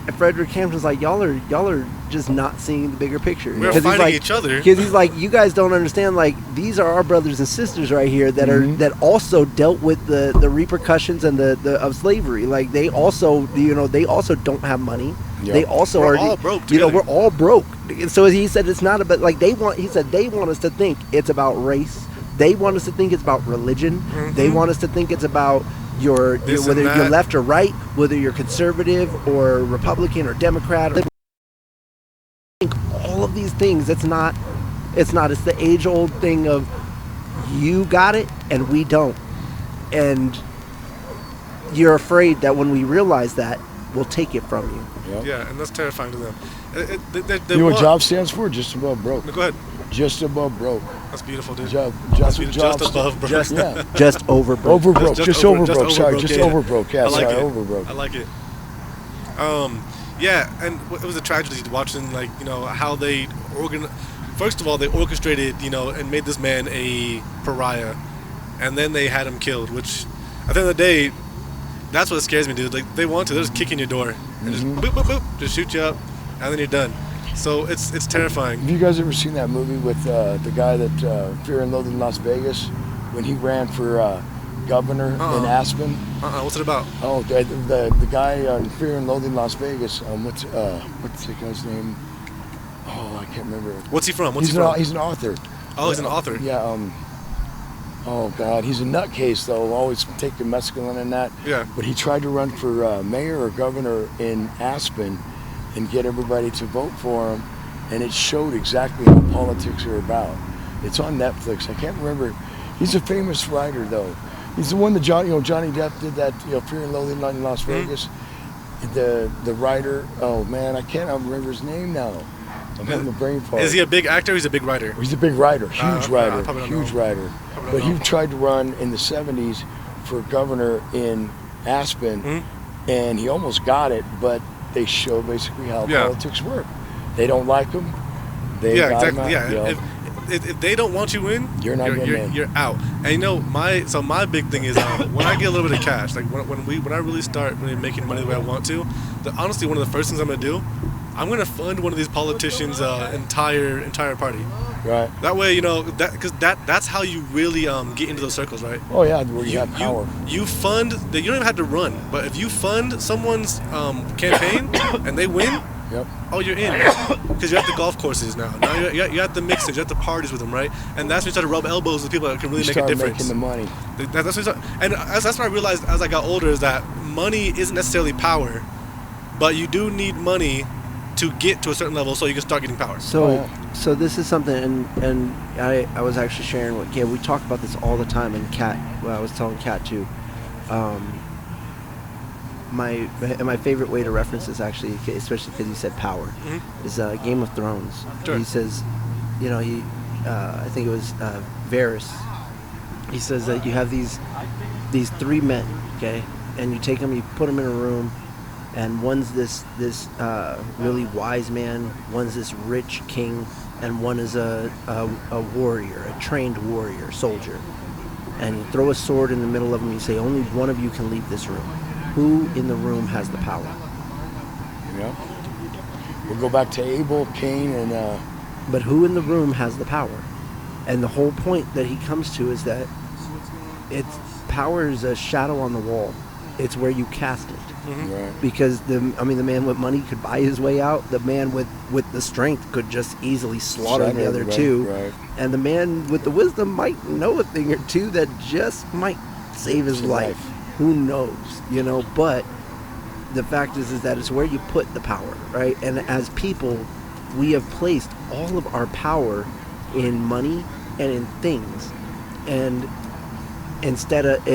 And Frederick Hampton's like, y'all are just not seeing the bigger picture. We're fighting each other. Because he's like, you guys don't understand. Like, these are our brothers and sisters right here that that also dealt with the repercussions and the of slavery. Like, they also they also don't have money. Yep. They also we're all broke. We're all broke. And so he said it's not about, like, they want us to think it's about race. They want us to think it's about religion. Mm-hmm. They want us to think it's about whether you're left or right, whether you're conservative or Republican or Democrat. I think all of these things, it's the age-old thing of you got it and we don't. And you're afraid that when we realize that, we'll take it from you. Yep. Yeah, and that's terrifying to them. You know what JOB stands for? Just above broke. No, go ahead. Just above broke. That's beautiful, dude. Just above broke. Just over broke. Over broke. Just over broke. Sorry, just over broke. Yeah, sorry, over broke. I like it. Yeah, and it was a tragedy watching, like, how they First of all, they orchestrated, and made this man a pariah, and then they had him killed. Which, at the end of the day, that's what scares me, dude. Like, they're just kicking your door and just boop boop boop, just shoot you up, and then you're done. So it's terrifying. Have you guys ever seen that movie with the guy that Fear and Loathing in Las Vegas, when he ran for governor in Aspen? What's it about? Oh, the guy on Fear and Loathing in Las Vegas. What's the guy's name? Oh, I can't remember. What's he from? He's an author. Oh, he's an author. Yeah. Oh God, he's a nutcase though. Always taking mescaline and that. Yeah. But he tried to run for mayor or governor in Aspen, and get everybody to vote for him, and it showed exactly what politics are about. It's on Netflix. I can't remember. He's a famous writer though. He's the one that Johnny Depp did that, Fear and Loathing in Las Vegas. The writer. Oh man, I can't remember his name now. I'm having a brain fart. Is he a big actor? Or he's a big writer. He's a big writer. Huge writer. But he tried to run in the 70s for governor in Aspen, and he almost got it, but they show basically how politics work. They don't like him. They got him out, If they don't want you in, you're out. And my big thing is when I get a little bit of cash, like when I really start really making money the way I want to, honestly one of the first things I'm gonna do, I'm gonna fund one of these politicians' entire party. Right. That way, because that's how you really get into those circles, right? Oh yeah, where you have power. You fund that. You don't even have to run, but if you fund someone's campaign and they win, oh, you're in, because you're at the golf courses now. Now you're at the mixers, you're at the parties with them, right? And that's when you start to rub elbows with people that can really make a difference. Making the money. That's what I realized as I got older, is that money isn't necessarily power, but you do need money to get to a certain level so you can start getting power. So this is something, and I was actually sharing with we talk about this all the time, and I was telling Kat too. My favorite way to reference this, actually, especially because he said power, is Game of Thrones. Sure. He says, I think it was Varys. He says that you have these three men, okay, and you take them, you put them in a room, and one's this really wise man, one's this rich king, and one is a warrior, a trained warrior, soldier. And you throw a sword in the middle of them, you say, only one of you can leave this room. Who in the room has the power? Yeah. We'll go back to Abel, Cain, and... But who in the room has the power? And the whole point that he comes to is that power is a shadow on the wall. It's where you cast it. Mm-hmm. Right. Because the man with money could buy his way out. The man with the strength could just easily slaughter the other two. Right. And the man with the wisdom might know a thing or two that just might save his life. Who knows, you know? But the fact is that it's where you put the power, right? And as people, we have placed all of our power in money and in things, and instead of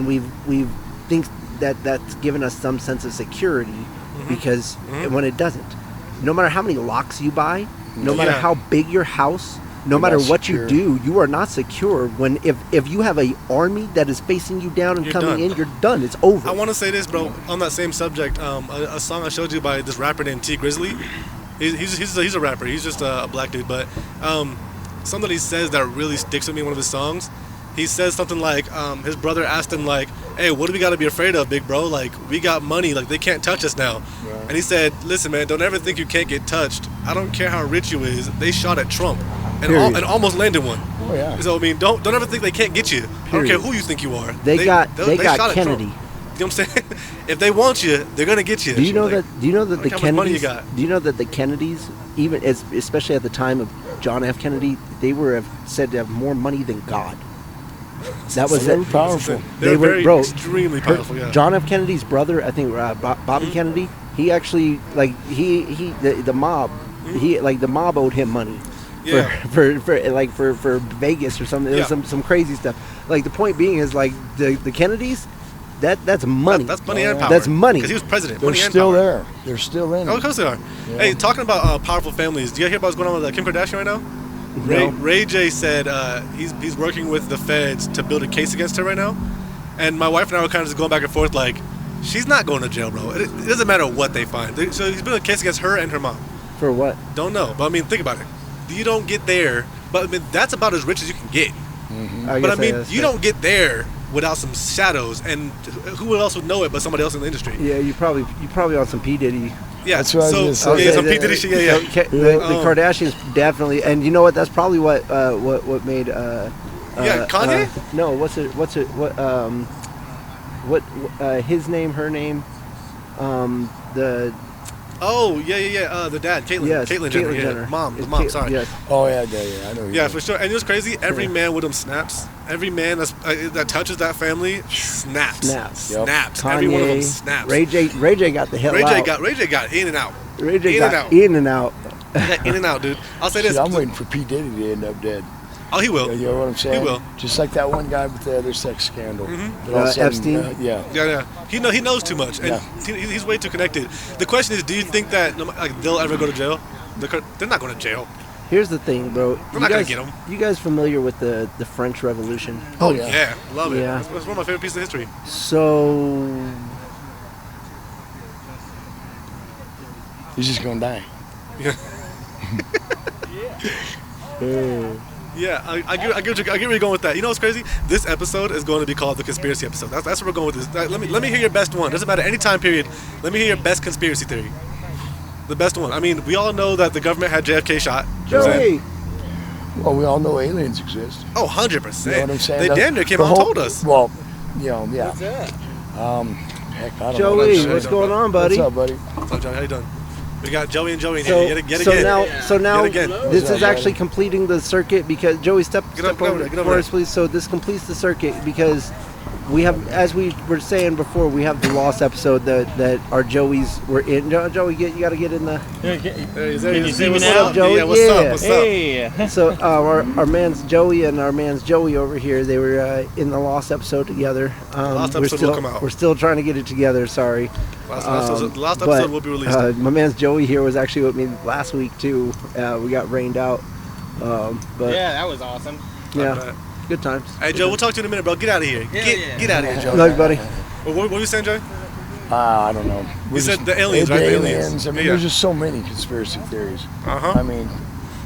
we've think that's given us some sense of security, because when it doesn't, no matter how many locks you buy, no matter how big your house, no matter what you do, you are not secure. When if you have an army that is facing you down and coming in, you're done. It's over. I want to say this, bro, on that same subject. A song I showed you by this rapper named T Grizzly. He's a rapper. He's just a black dude, but something he says that really sticks with me in one of his songs. He says something like, his brother asked him, like, hey, what do we got to be afraid of, big bro? Like, we got money. Like, they can't touch us now. Right. And he said, listen, man, don't ever think you can't get touched. I don't care how rich you is. They shot at Trump and almost landed one. Oh, yeah. So, I mean, don't ever think they can't get you. I don't care who you think you are. They got Kennedy. You know what I'm saying? If they want you, they're gonna get you. Do you know that the Kennedys? Do you know that the Kennedys, even especially at the time of John F. Kennedy, they were said to have more money than God. That was very powerful. They were extremely powerful. Yeah. John F. Kennedy's brother, I think Bobby Kennedy. He actually the mob. The mob owed him money. Yeah. for Vegas or something. It was some crazy stuff. Like, the point being is, like, the Kennedys, that's money. That's money and power. That's money. Because he was president. They're still there. They're still in. Oh, of course they are. Yeah. Hey, talking about powerful families, do you hear about what's going on with Kim Kardashian right now? No. Ray J said he's working with the feds to build a case against her right now. And my wife and I were kind of just going back and forth, like, she's not going to jail, bro. It doesn't matter what they find. So he's building a case against her and her mom. For what? Don't know. But, I mean, think about it. You don't get there. But, I mean, that's about as rich as you can get. Mm-hmm. But, I mean, you don't get there without some shadows. And who else would know it but somebody else in the industry? Yeah, you probably on some P. Diddy. Yeah, that's what I was some P. Diddy shit. Yeah. The Kardashians definitely, and you know what? That's probably what made. Kanye. No, what his name, her name, the. Oh yeah. The dad, Caitlyn. Yes, Caitlyn Jenner. Mom. Sorry. Yes. Oh yeah. I know. Yeah, for sure. And it was crazy. Every man with them snaps. Every man that touches that family snaps. Yep. Snaps. Kanye, every one of them snaps. Ray J got the hell out. Ray J got in and out. Ray J got in and out. He got in and out, dude. I'll say this. I'm waiting for P. Diddy to end up dead. Oh, he will. You know what I'm saying? He will. Just like that one guy with the other sex scandal. Mm-hmm. Epstein? Yeah. He knows too much, and he's way too connected. The question is, do you think that they'll ever go to jail? They're not going to jail. Here's the thing, bro. We're not going to get them. You guys familiar with the French Revolution? Oh, yeah. Love it. Yeah. That's one of my favorite pieces of history. So... he's just going to die. Yeah. Yeah, I get where you're going with that. You know what's crazy? This episode is going to be called the conspiracy episode. That's where we're going with this. Let me hear your best one. Doesn't matter any time period. Let me hear your best conspiracy theory. The best one. I mean, we all know that the government had JFK shot. Joey. Well, we all know aliens exist. Oh, 100%. You know what I'm saying? They damn near came out and told us. Well, yeah. What's that? Heck, I don't Joey, know. what's going on, buddy? What's up, buddy? What's up, Johnny? How you doing? We got Joey and Joey in here. Yet again. So now, Yet again. this is actually completing the circuit because Joey, step over there. for us, please. So this completes the circuit because we have, as we were saying before, we have the Lost episode that our Joeys were in. Joey, you got to get in the. Can you see me What's now? up, Joey? Yeah, what's up? What's Hey. So our man's Joey and our man's Joey over here, they were in the Lost episode together. Lost episode will come out. We're still trying to get it together. Sorry. The last episode will be released. My man's Joey here was actually with me last week too. We got rained out. But Yeah, that was awesome. yeah, good times. Hey, Joe, we'll talk to you in a minute, bro. Get out of here. Get out of here, Joe. Love you, buddy. What were you saying, Joe? I don't know. You said the aliens, right? The The aliens. I mean, Yeah. there's just so many conspiracy theories. Uh-huh. I mean,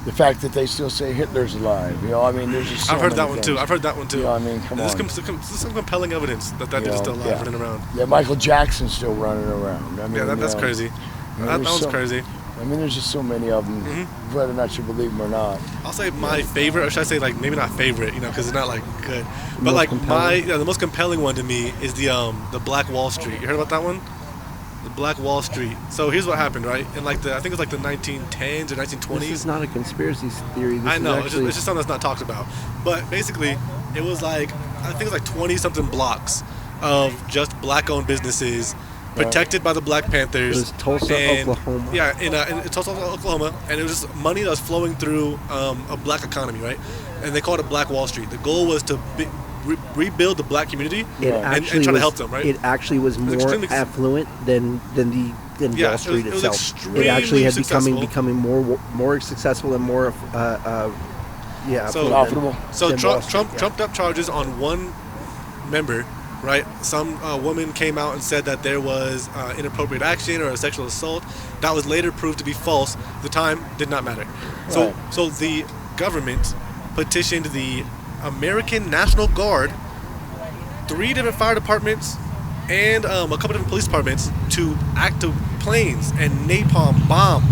the fact that they still say Hitler's alive. You know, I mean, there's just so I've heard many that one things. too. I've heard that one too. You know, I mean, come on. There's some compelling evidence that You dude's know, still alive, yeah. running around. Yeah, Michael Jackson's still running around. I mean, Yeah, that's you know, crazy. I mean, That there's one's so- crazy. I mean, there's just so many of them, whether or not you believe them or not. I'll say my favorite, or should I say like maybe not favorite, because it's not like good, but Most like compelling. the most compelling one to me is the Black Wall Street. You heard about that one? The Black Wall Street. So here's what happened, right? In like I think it was like the 1910s or 1920s. This is not a conspiracy theory. This I know, is actually, it's just something that's not talked about. But basically, it was like, I think it was like 20-something blocks of just black-owned businesses protected by the Black Panthers. It was Tulsa, Oklahoma. Yeah, in Tulsa, Oklahoma. And it was just money that was flowing through a black economy, right? And they called it Black Wall Street. The goal was to rebuild the black community and try to help them, right? It actually was more affluent than Wall Street itself. It actually had becoming more successful and more profitable. So Trump trumped up charges on one member, right? Some woman came out and said that there was inappropriate action or a sexual assault. That was later proved to be false. The time did not matter. So the government petitioned the American National Guard, 3 different fire departments, and a couple different police departments to active planes and napalm bomb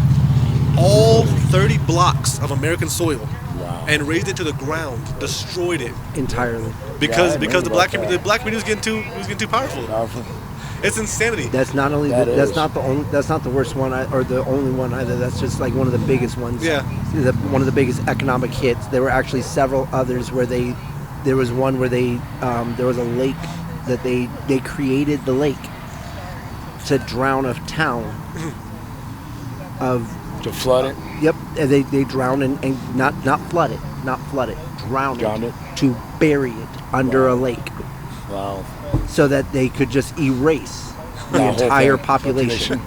all 30 blocks of American soil. Wow. And razed it to the ground, destroyed it entirely. Because the black community was getting too powerful. It's insanity. That's not only that's not the worst one or the only one either. That's just like one of the biggest ones. Yeah. One of the biggest economic hits. There were actually several others where there was one where there was a lake that they created the lake to drown a town to flood it. Yep, and they drowned and not flood it, drown it to bury it under a lake. Wow. So that they could just erase the entire population.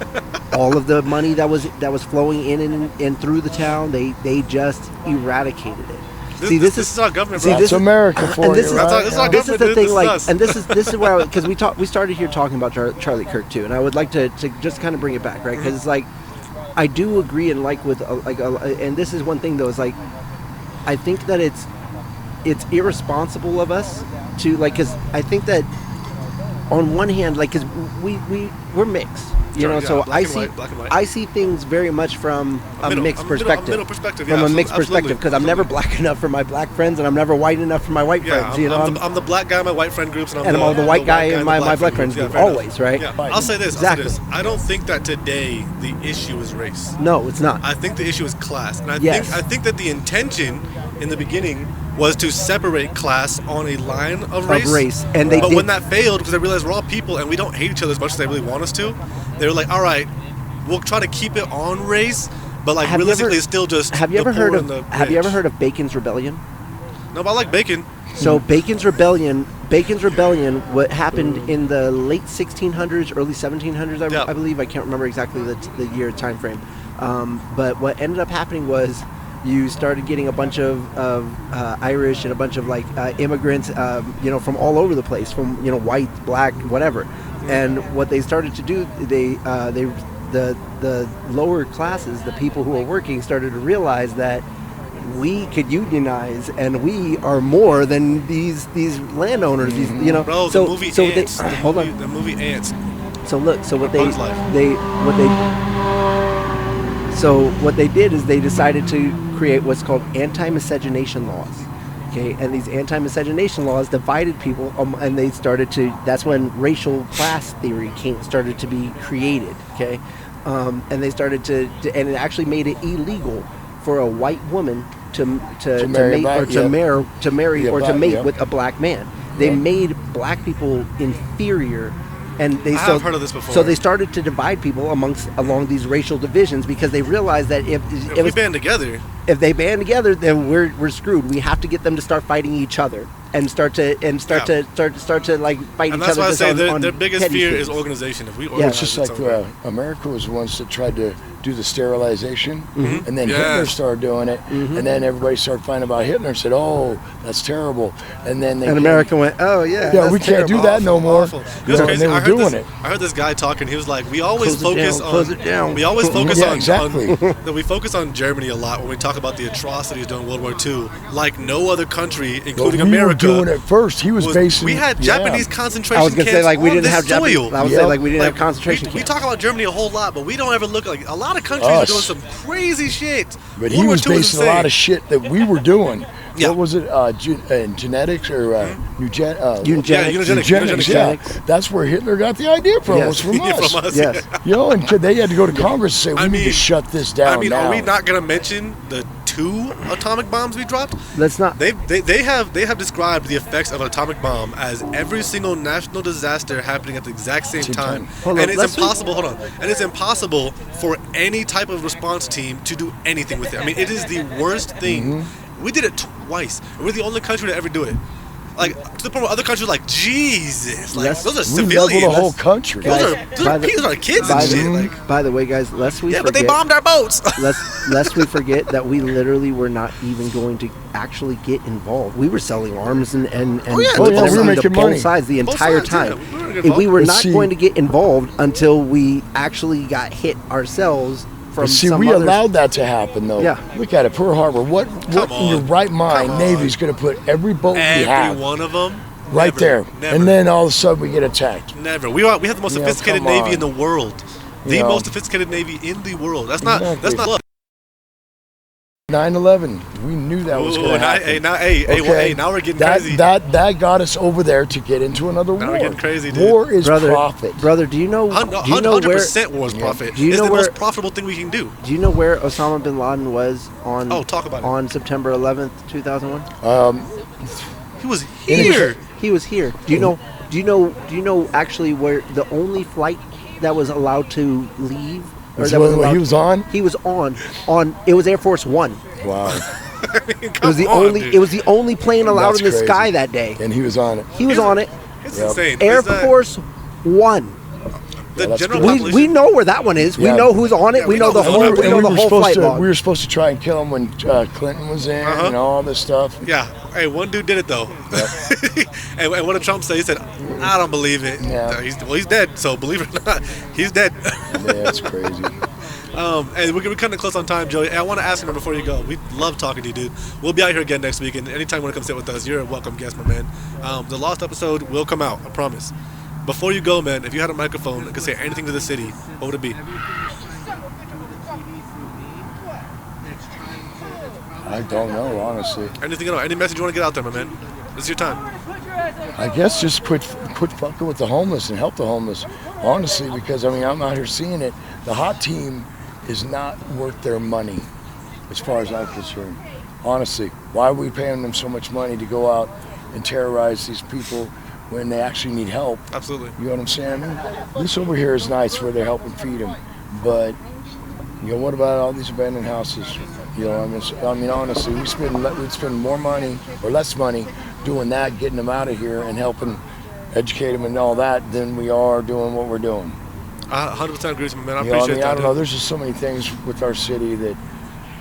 All of the money that was flowing in and through the town, they just eradicated it. This is our government, bro. That's America for you. This is the thing, like, and this is where, because we started here talking about Charlie Kirk too, and I would like to just kind of bring it back, right? Because it's like, I do agree and like with and this is one thing though, is like, I think that it's irresponsible of us to because I think that on one hand, because we're mixed, so I see things very much from a mixed perspective. Middle perspective, from a mixed perspective, because I'm never black enough for my black friends, and I'm never white enough for my white friends. I'm the black guy in my white friend groups, and I'm the white guy in my black friends group. Always, right? Yeah. I'll say this. Exactly. I don't think that today the issue is race. No, it's not. I think the issue is class, and I think that the intention in the beginning was to separate class on a line of race. And but when that failed, because they realized we're all people and we don't hate each other as much as they really want us to, they were like, all right, we'll try to keep it on race, but realistically, it's still just. Have you ever heard of Bacon's Rebellion? No, but I like bacon. So Bacon's Rebellion, what happened in the late 1600s, early 1700s, I believe. I can't remember exactly the year time frame. But what ended up happening was, you started getting a bunch of Irish and a bunch of immigrants, from all over the place, from white, black, whatever. And what they started to do, the lower classes, the people who were working, started to realize that we could unionize, and we are more than these landowners. Bro, so the movie so Ants. Hold on. The movie Ants. So look, So what they did is they decided to create what's called anti-miscegenation laws. Okay, and these anti-miscegenation laws divided people, and they started to. That's when racial class theory started to be created. Okay, and they started to, and it actually made it illegal for a white woman to mate with a black man. They made black people inferior. And I've heard of this before. So they started to divide people along these racial divisions, because they realized that if we band together, then we're screwed. We have to get them to start fighting each other and start to fight each other. And that's why I say their biggest fear is organization. If we organize, it's just like America was the ones that tried to do the sterilization, and then Hitler started doing it, and then everybody started finding about Hitler and said, "Oh, that's terrible." And then America went, "Oh yeah, we can't do that no more." It was crazy. I heard this guy talking. He was like, "We always focus on We always focus on we focus on Germany a lot when we talk about the atrocities during World War II, like no other country, including America, doing it first. He was basing. We had Japanese concentration camps. I was gonna say we didn't have concentration camps. We talk about Germany a whole lot, but we don't ever look like a lot lot of countries are doing some crazy shit. But he was basing a lot of shit that we were doing. Yeah. What was it? Genetics or eugenics? Yeah, that's where Hitler got the idea from. Was from us. From us. Yes. And they had to go to Congress and say we need to shut this down. Now. Are we not going to mention the 2 atomic bombs we dropped? Let's not. They have described the effects of an atomic bomb as every single national disaster happening at the exact same time. And it's impossible. Hold on. And it's impossible for any type of response team to do anything with it. I mean, it is the worst thing. We did it twice. We're the only country to ever do it. Like, to the point where other countries are like, Jesus, like, those are civilians. We leveled the whole country. Those are kids and shit. Like, by the way, guys, lest we forget. But they bombed our boats. lest we forget that we literally were not even going to actually get involved. We were selling arms and we were making money. Both sides the entire time. Yeah, and we were not going to get involved until we actually got hit ourselves. We allowed that to happen, though. Yeah. Look at it, Pearl Harbor. What in your right mind, Navy's going to put every boat we have? Every one of them? Right there. Never. And then all of a sudden we get attacked. Never. We have the most sophisticated Navy in the world. The most sophisticated Navy in the world. That's not love. 9/11. We knew that was going to happen. Now we're getting crazy. That got us over there to get into another war. Now we're getting crazy, dude. War is profit. Brother, do you know? 100% war is profit. It's the most profitable thing we can do. Do you know where Osama bin Laden was on? Talk about it. On September 11th, 2001. He was here. He was here. Do you know actually where the only flight that was allowed to leave? He was on. He was on. It was Air Force One. Wow. It was the only plane allowed in the sky that day. And he was on it. He was on it. It's insane. Air Force One. The general population. We know where that one is. We know who's on it. We know the whole flight log. We were supposed to try and kill him when Clinton was in and all this stuff. Yeah. Hey, one dude did it though. Yep. and what did Trump say? He said, "I don't believe it." Yeah. He's dead. So believe it or not, he's dead. Yeah, it's crazy. And we're kind of close on time, Joey. And I want to ask you before you go. We love talking to you, dude. We'll be out here again next week, and anytime you want to come sit with us, you're a welcome guest, my man. The lost episode will come out, I promise. Before you go, man, if you had a microphone and could say anything to the city, what would it be? I don't know, honestly. Anything at all? Any message you want to get out there, my man? This is your time. I guess just quit fucking with the homeless and help the homeless, honestly, because, I mean, I'm out here seeing it. The hot team is not worth their money, as far as I'm concerned. Honestly, why are we paying them so much money to go out and terrorize these people when they actually need help? Absolutely. You know what I'm saying? I mean, this over here is nice where they're helping feed them, but what about all these abandoned houses? I mean, honestly, we'd spend more money or less money doing that, getting them out of here and helping educate them and all that than we are doing what we're doing. I 100% agree with you, man. I appreciate that. I don't know. There's just so many things with our city that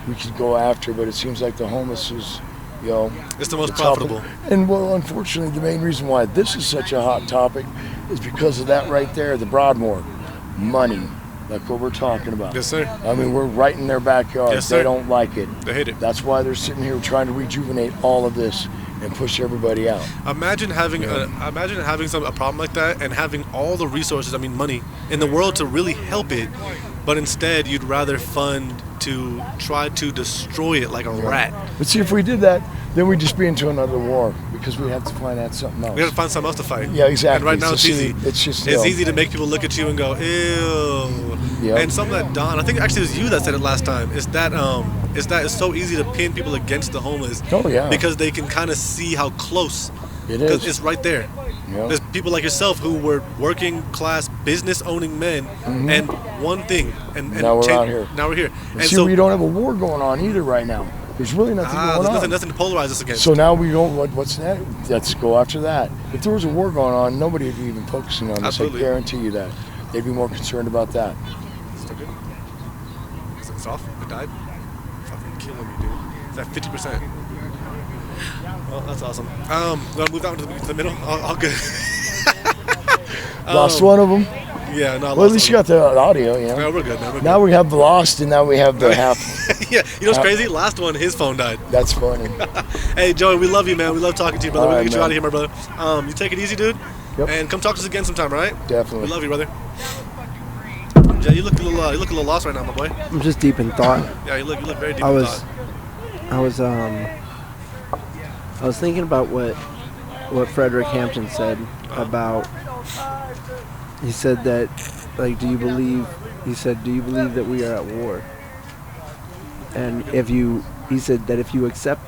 we could go after, but it seems like the homeless is, it's the most profitable. And well, unfortunately, the main reason why this is such a hot topic is because of that right there, the Broadmoor, money, like what we're talking about. Yes, sir. I mean, we're right in their backyard. Yes, sir. They don't like it. They hate it. That's why they're sitting here trying to rejuvenate all of this and push everybody out. Imagine having a problem like that and having all the resources, money in the world to really help it, but instead you'd rather fund to try to destroy it like a rat. But see, if we did that, then we'd just be into another war because we have to find out something else. We have to find something else to fight. Yeah, exactly. And right now it's easy. It's easy to make people look at you and go, ew. Yep. And something that Don, I think actually it was you that said it last time, is that it's so easy to pin people against the homeless. Oh yeah. Because they can kind of see how close it is. Because it's right there. Yep. There's people like yourself who were working class, business owning men, and one thing, and now we're out here. Now we're here. And see, we don't have a war going on either right now. There's really nothing going on. There's nothing to polarize us against. So now we go, what's that? Let's go after that. If there was a war going on, nobody would be even focusing on this. Absolutely. I guarantee you that. They'd be more concerned about that. Still good? It's off? It died? Fucking killing me, dude. It's at 50%. Well, that's awesome. We'll move down to the middle. All good. Lost one of them. Yeah, no. Well, at least you got the audio. Yeah, no, we're good. Now we have the lost, and now we have the half. Yeah, you know what's crazy? Last one, his phone died. That's funny. Hey, Joey, we love you, man. We love talking to you, brother. We're gonna get you out of here, my brother. You take it easy, dude. Yep. And come talk to us again sometime, all right? Definitely. We love you, brother. Yeah, you look a little lost right now, my boy. I'm just deep in thought. Yeah, you look very deep in thought. I was thinking about what Frederick Hampton said about. He said that, like, do you believe that we are at war? And he said that if you accept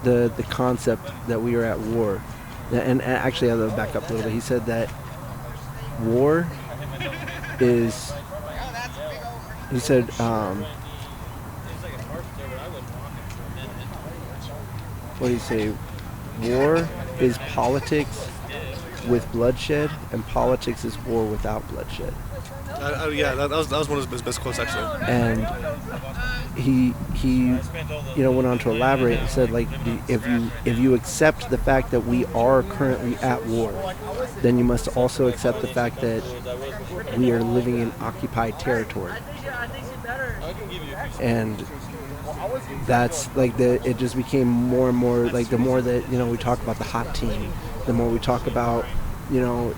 the concept that we are at war, and actually I'll back up a little bit. He said that war is. He said. What do you say? War is politics with bloodshed, and politics is war without bloodshed. Yeah, that was one of his best quotes, actually. And he went on to elaborate and said, like, if you accept the fact that we are currently at war, then you must also accept the fact that we are living in occupied territory. And that's like it just became more and more like the more that we talk about the hot team, the more we talk about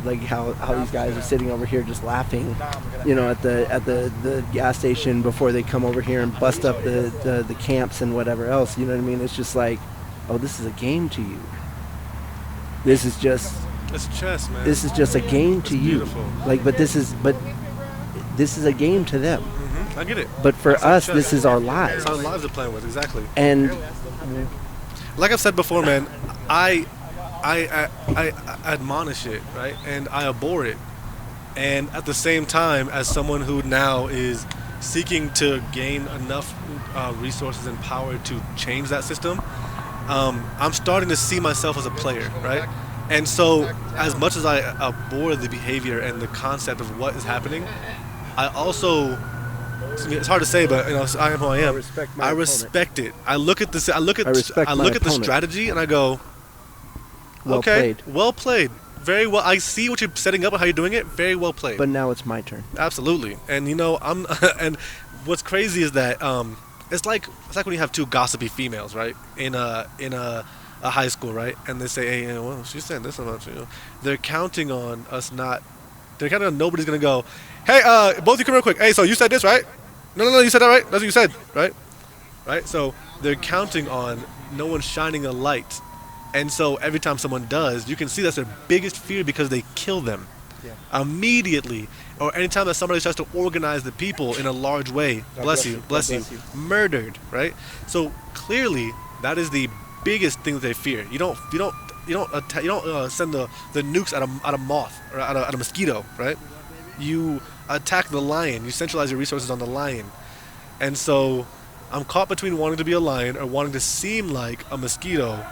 like how these guys are sitting over here just laughing at the gas station before they come over here and bust up the camps and whatever else. You know what I mean? It's just like, oh, this is a game to you. It's chess, man. This is just a game to you. Beautiful. Like, but this is a game to them. I get it. But for us, this is our lives. It's our lives are playing with, exactly. And like I've said before, man, I admonish it, right? And I abhor it. And at the same time, as someone who now is seeking to gain enough resources and power to change that system, I'm starting to see myself as a player, right? And so, as much as I abhor the behavior and the concept of what is happening, I also, it's hard to say, but I am who I am. I respect it. I look at this. I look at the strategy, and I go, okay, well played, very well. I see what you're setting up and how you're doing it. Very well played. But now it's my turn. Absolutely, and I'm. And what's crazy is that it's like when you have two gossipy females, right? In a high school, right? And they say, hey, well, she's saying this about you. They're counting on us not. They're counting on nobody's gonna go, hey, both of you come real quick. Hey, so you said this, right? No, you said that, right? That's what you said, right? Right? So they're counting on no one shining a light. And so every time someone does, you can see that's their biggest fear because they kill them immediately. Or anytime that somebody tries to organize the people in a large way, bless you, murdered, right? So clearly that is the biggest thing that they fear. You don't send the nukes at a moth or at a mosquito, right? You attack the lion. You centralize your resources on the lion. And so I'm caught between wanting to be a lion or wanting to seem like a mosquito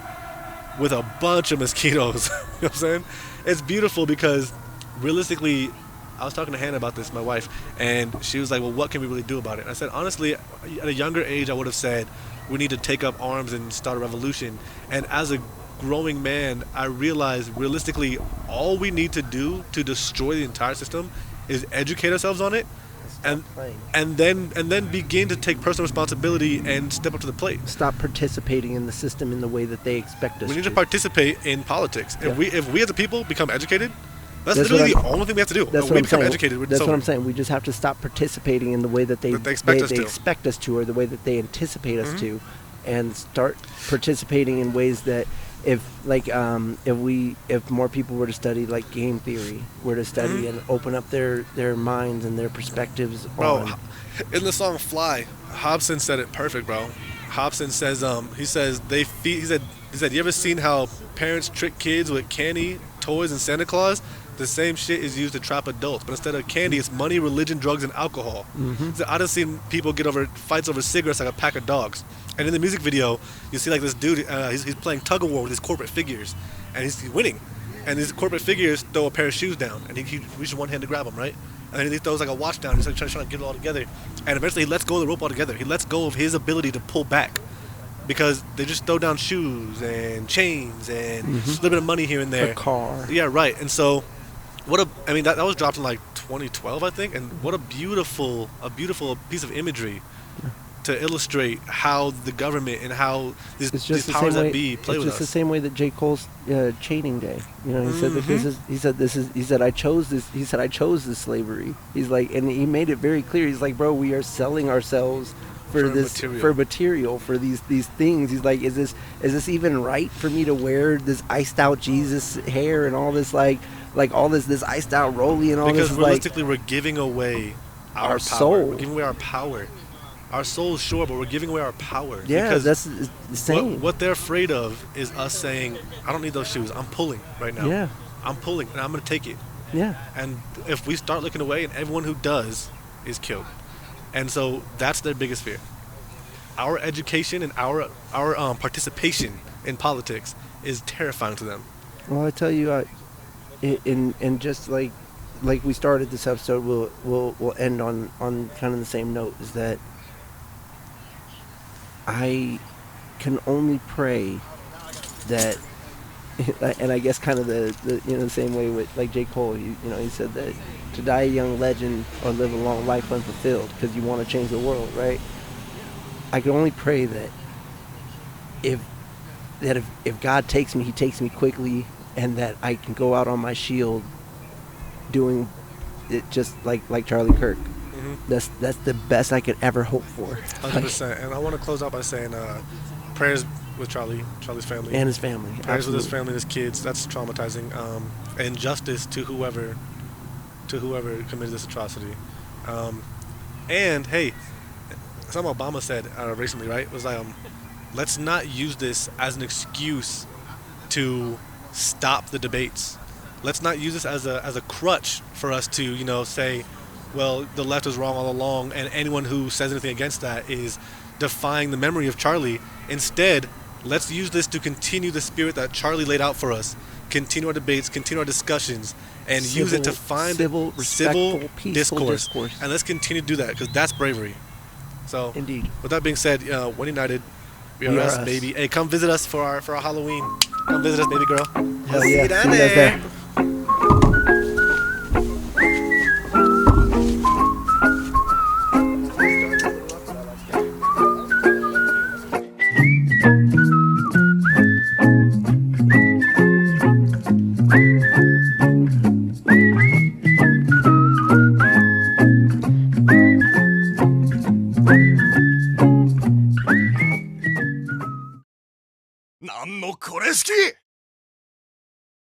with a bunch of mosquitoes. You know what I'm saying? It's beautiful because realistically, I was talking to Hannah about this, my wife, and she was like, well, what can we really do about it? And I said, honestly, at a younger age, I would have said, we need to take up arms and start a revolution. And as a growing man, I realized realistically, all we need to do to destroy the entire system is educate ourselves on it, and then begin to take personal responsibility and step up to the plate. Stop participating in the system in the way that they expect us to. We need to participate in politics. Yeah. If we as a people become educated, that's literally the only thing we have to do. That's what I'm saying. That's what I'm saying. We just have to stop participating in the way that they expect us to, or the way that they anticipate us to, and start participating in ways that if more people were to study like game theory, were to study and open up their minds and their perspectives. Bro, in the song "Fly," Hobson said it perfect, bro. Hobson says he said you ever seen how parents trick kids with candy, toys, and Santa Claus? The same shit is used to trap adults, but instead of candy, it's money, religion, drugs, and alcohol. So I done seen people get over fights over cigarettes like a pack of dogs. And in the music video, you see like this dude, he's playing tug of war with his corporate figures, and he's winning. And these corporate figures throw a pair of shoes down, and he reaches one hand to grab them, right? And then he throws like a watch down. He's like trying to get it all together, and eventually he lets go of the rope altogether. He lets go of his ability to pull back, because they just throw down shoes and chains and a little bit of money here and there. A car. Yeah, right. And so, that was dropped in like 2012, I think. And what a beautiful piece of imagery to illustrate how the government and how these powers that be play with us. It's just the same way that J. Cole's chaining day. You know, he said that I chose this slavery. He's like, and he made it very clear. He's like, bro, we are selling ourselves for material, for these things. He's like, is this even right for me to wear this iced out Jesus hair and all this like all this iced out Rolly and all because this? Because realistically, we're giving away our power. Soul. We're giving away our power. Our soul's sure, but we're giving away our power. Yeah, because that's the same. What they're afraid of is us saying, I don't need those shoes. I'm pulling right now. Yeah. I'm pulling, and I'm going to take it. Yeah. And if we start looking away, and everyone who does is killed. And so that's their biggest fear. Our education and our participation in politics is terrifying to them. Well, I tell you, in just like we started this episode, we'll end on kind of the same note, is that I can only pray that, and I guess kind of the same way with like J. Cole, he said that to die a young legend or live a long life unfulfilled because you want to change the world, right? I can only pray that if God takes me, he takes me quickly, and that I can go out on my shield doing it just like Charlie Kirk. Mm-hmm. That's the best I could ever hope for. 100%. And I want to close out by saying prayers with Charlie's family. And his family. Prayers Absolutely. with his family and his kids. That's traumatizing. And justice to whoever committed this atrocity. And hey, something Obama said recently, right? Was like, let's not use this as an excuse to stop the debates. Let's not use this as a crutch for us to, say, well, the left was wrong all along, and anyone who says anything against that is defying the memory of Charlie. Instead, let's use this to continue the spirit that Charlie laid out for us. Continue our debates, continue our discussions, and use it to find civil discourse. And let's continue to do that, because that's bravery. So, indeed. With that being said, One United, we are us, baby. Hey, come visit us for our Halloween. Come visit us, baby girl. Hell yeah. See you guys there.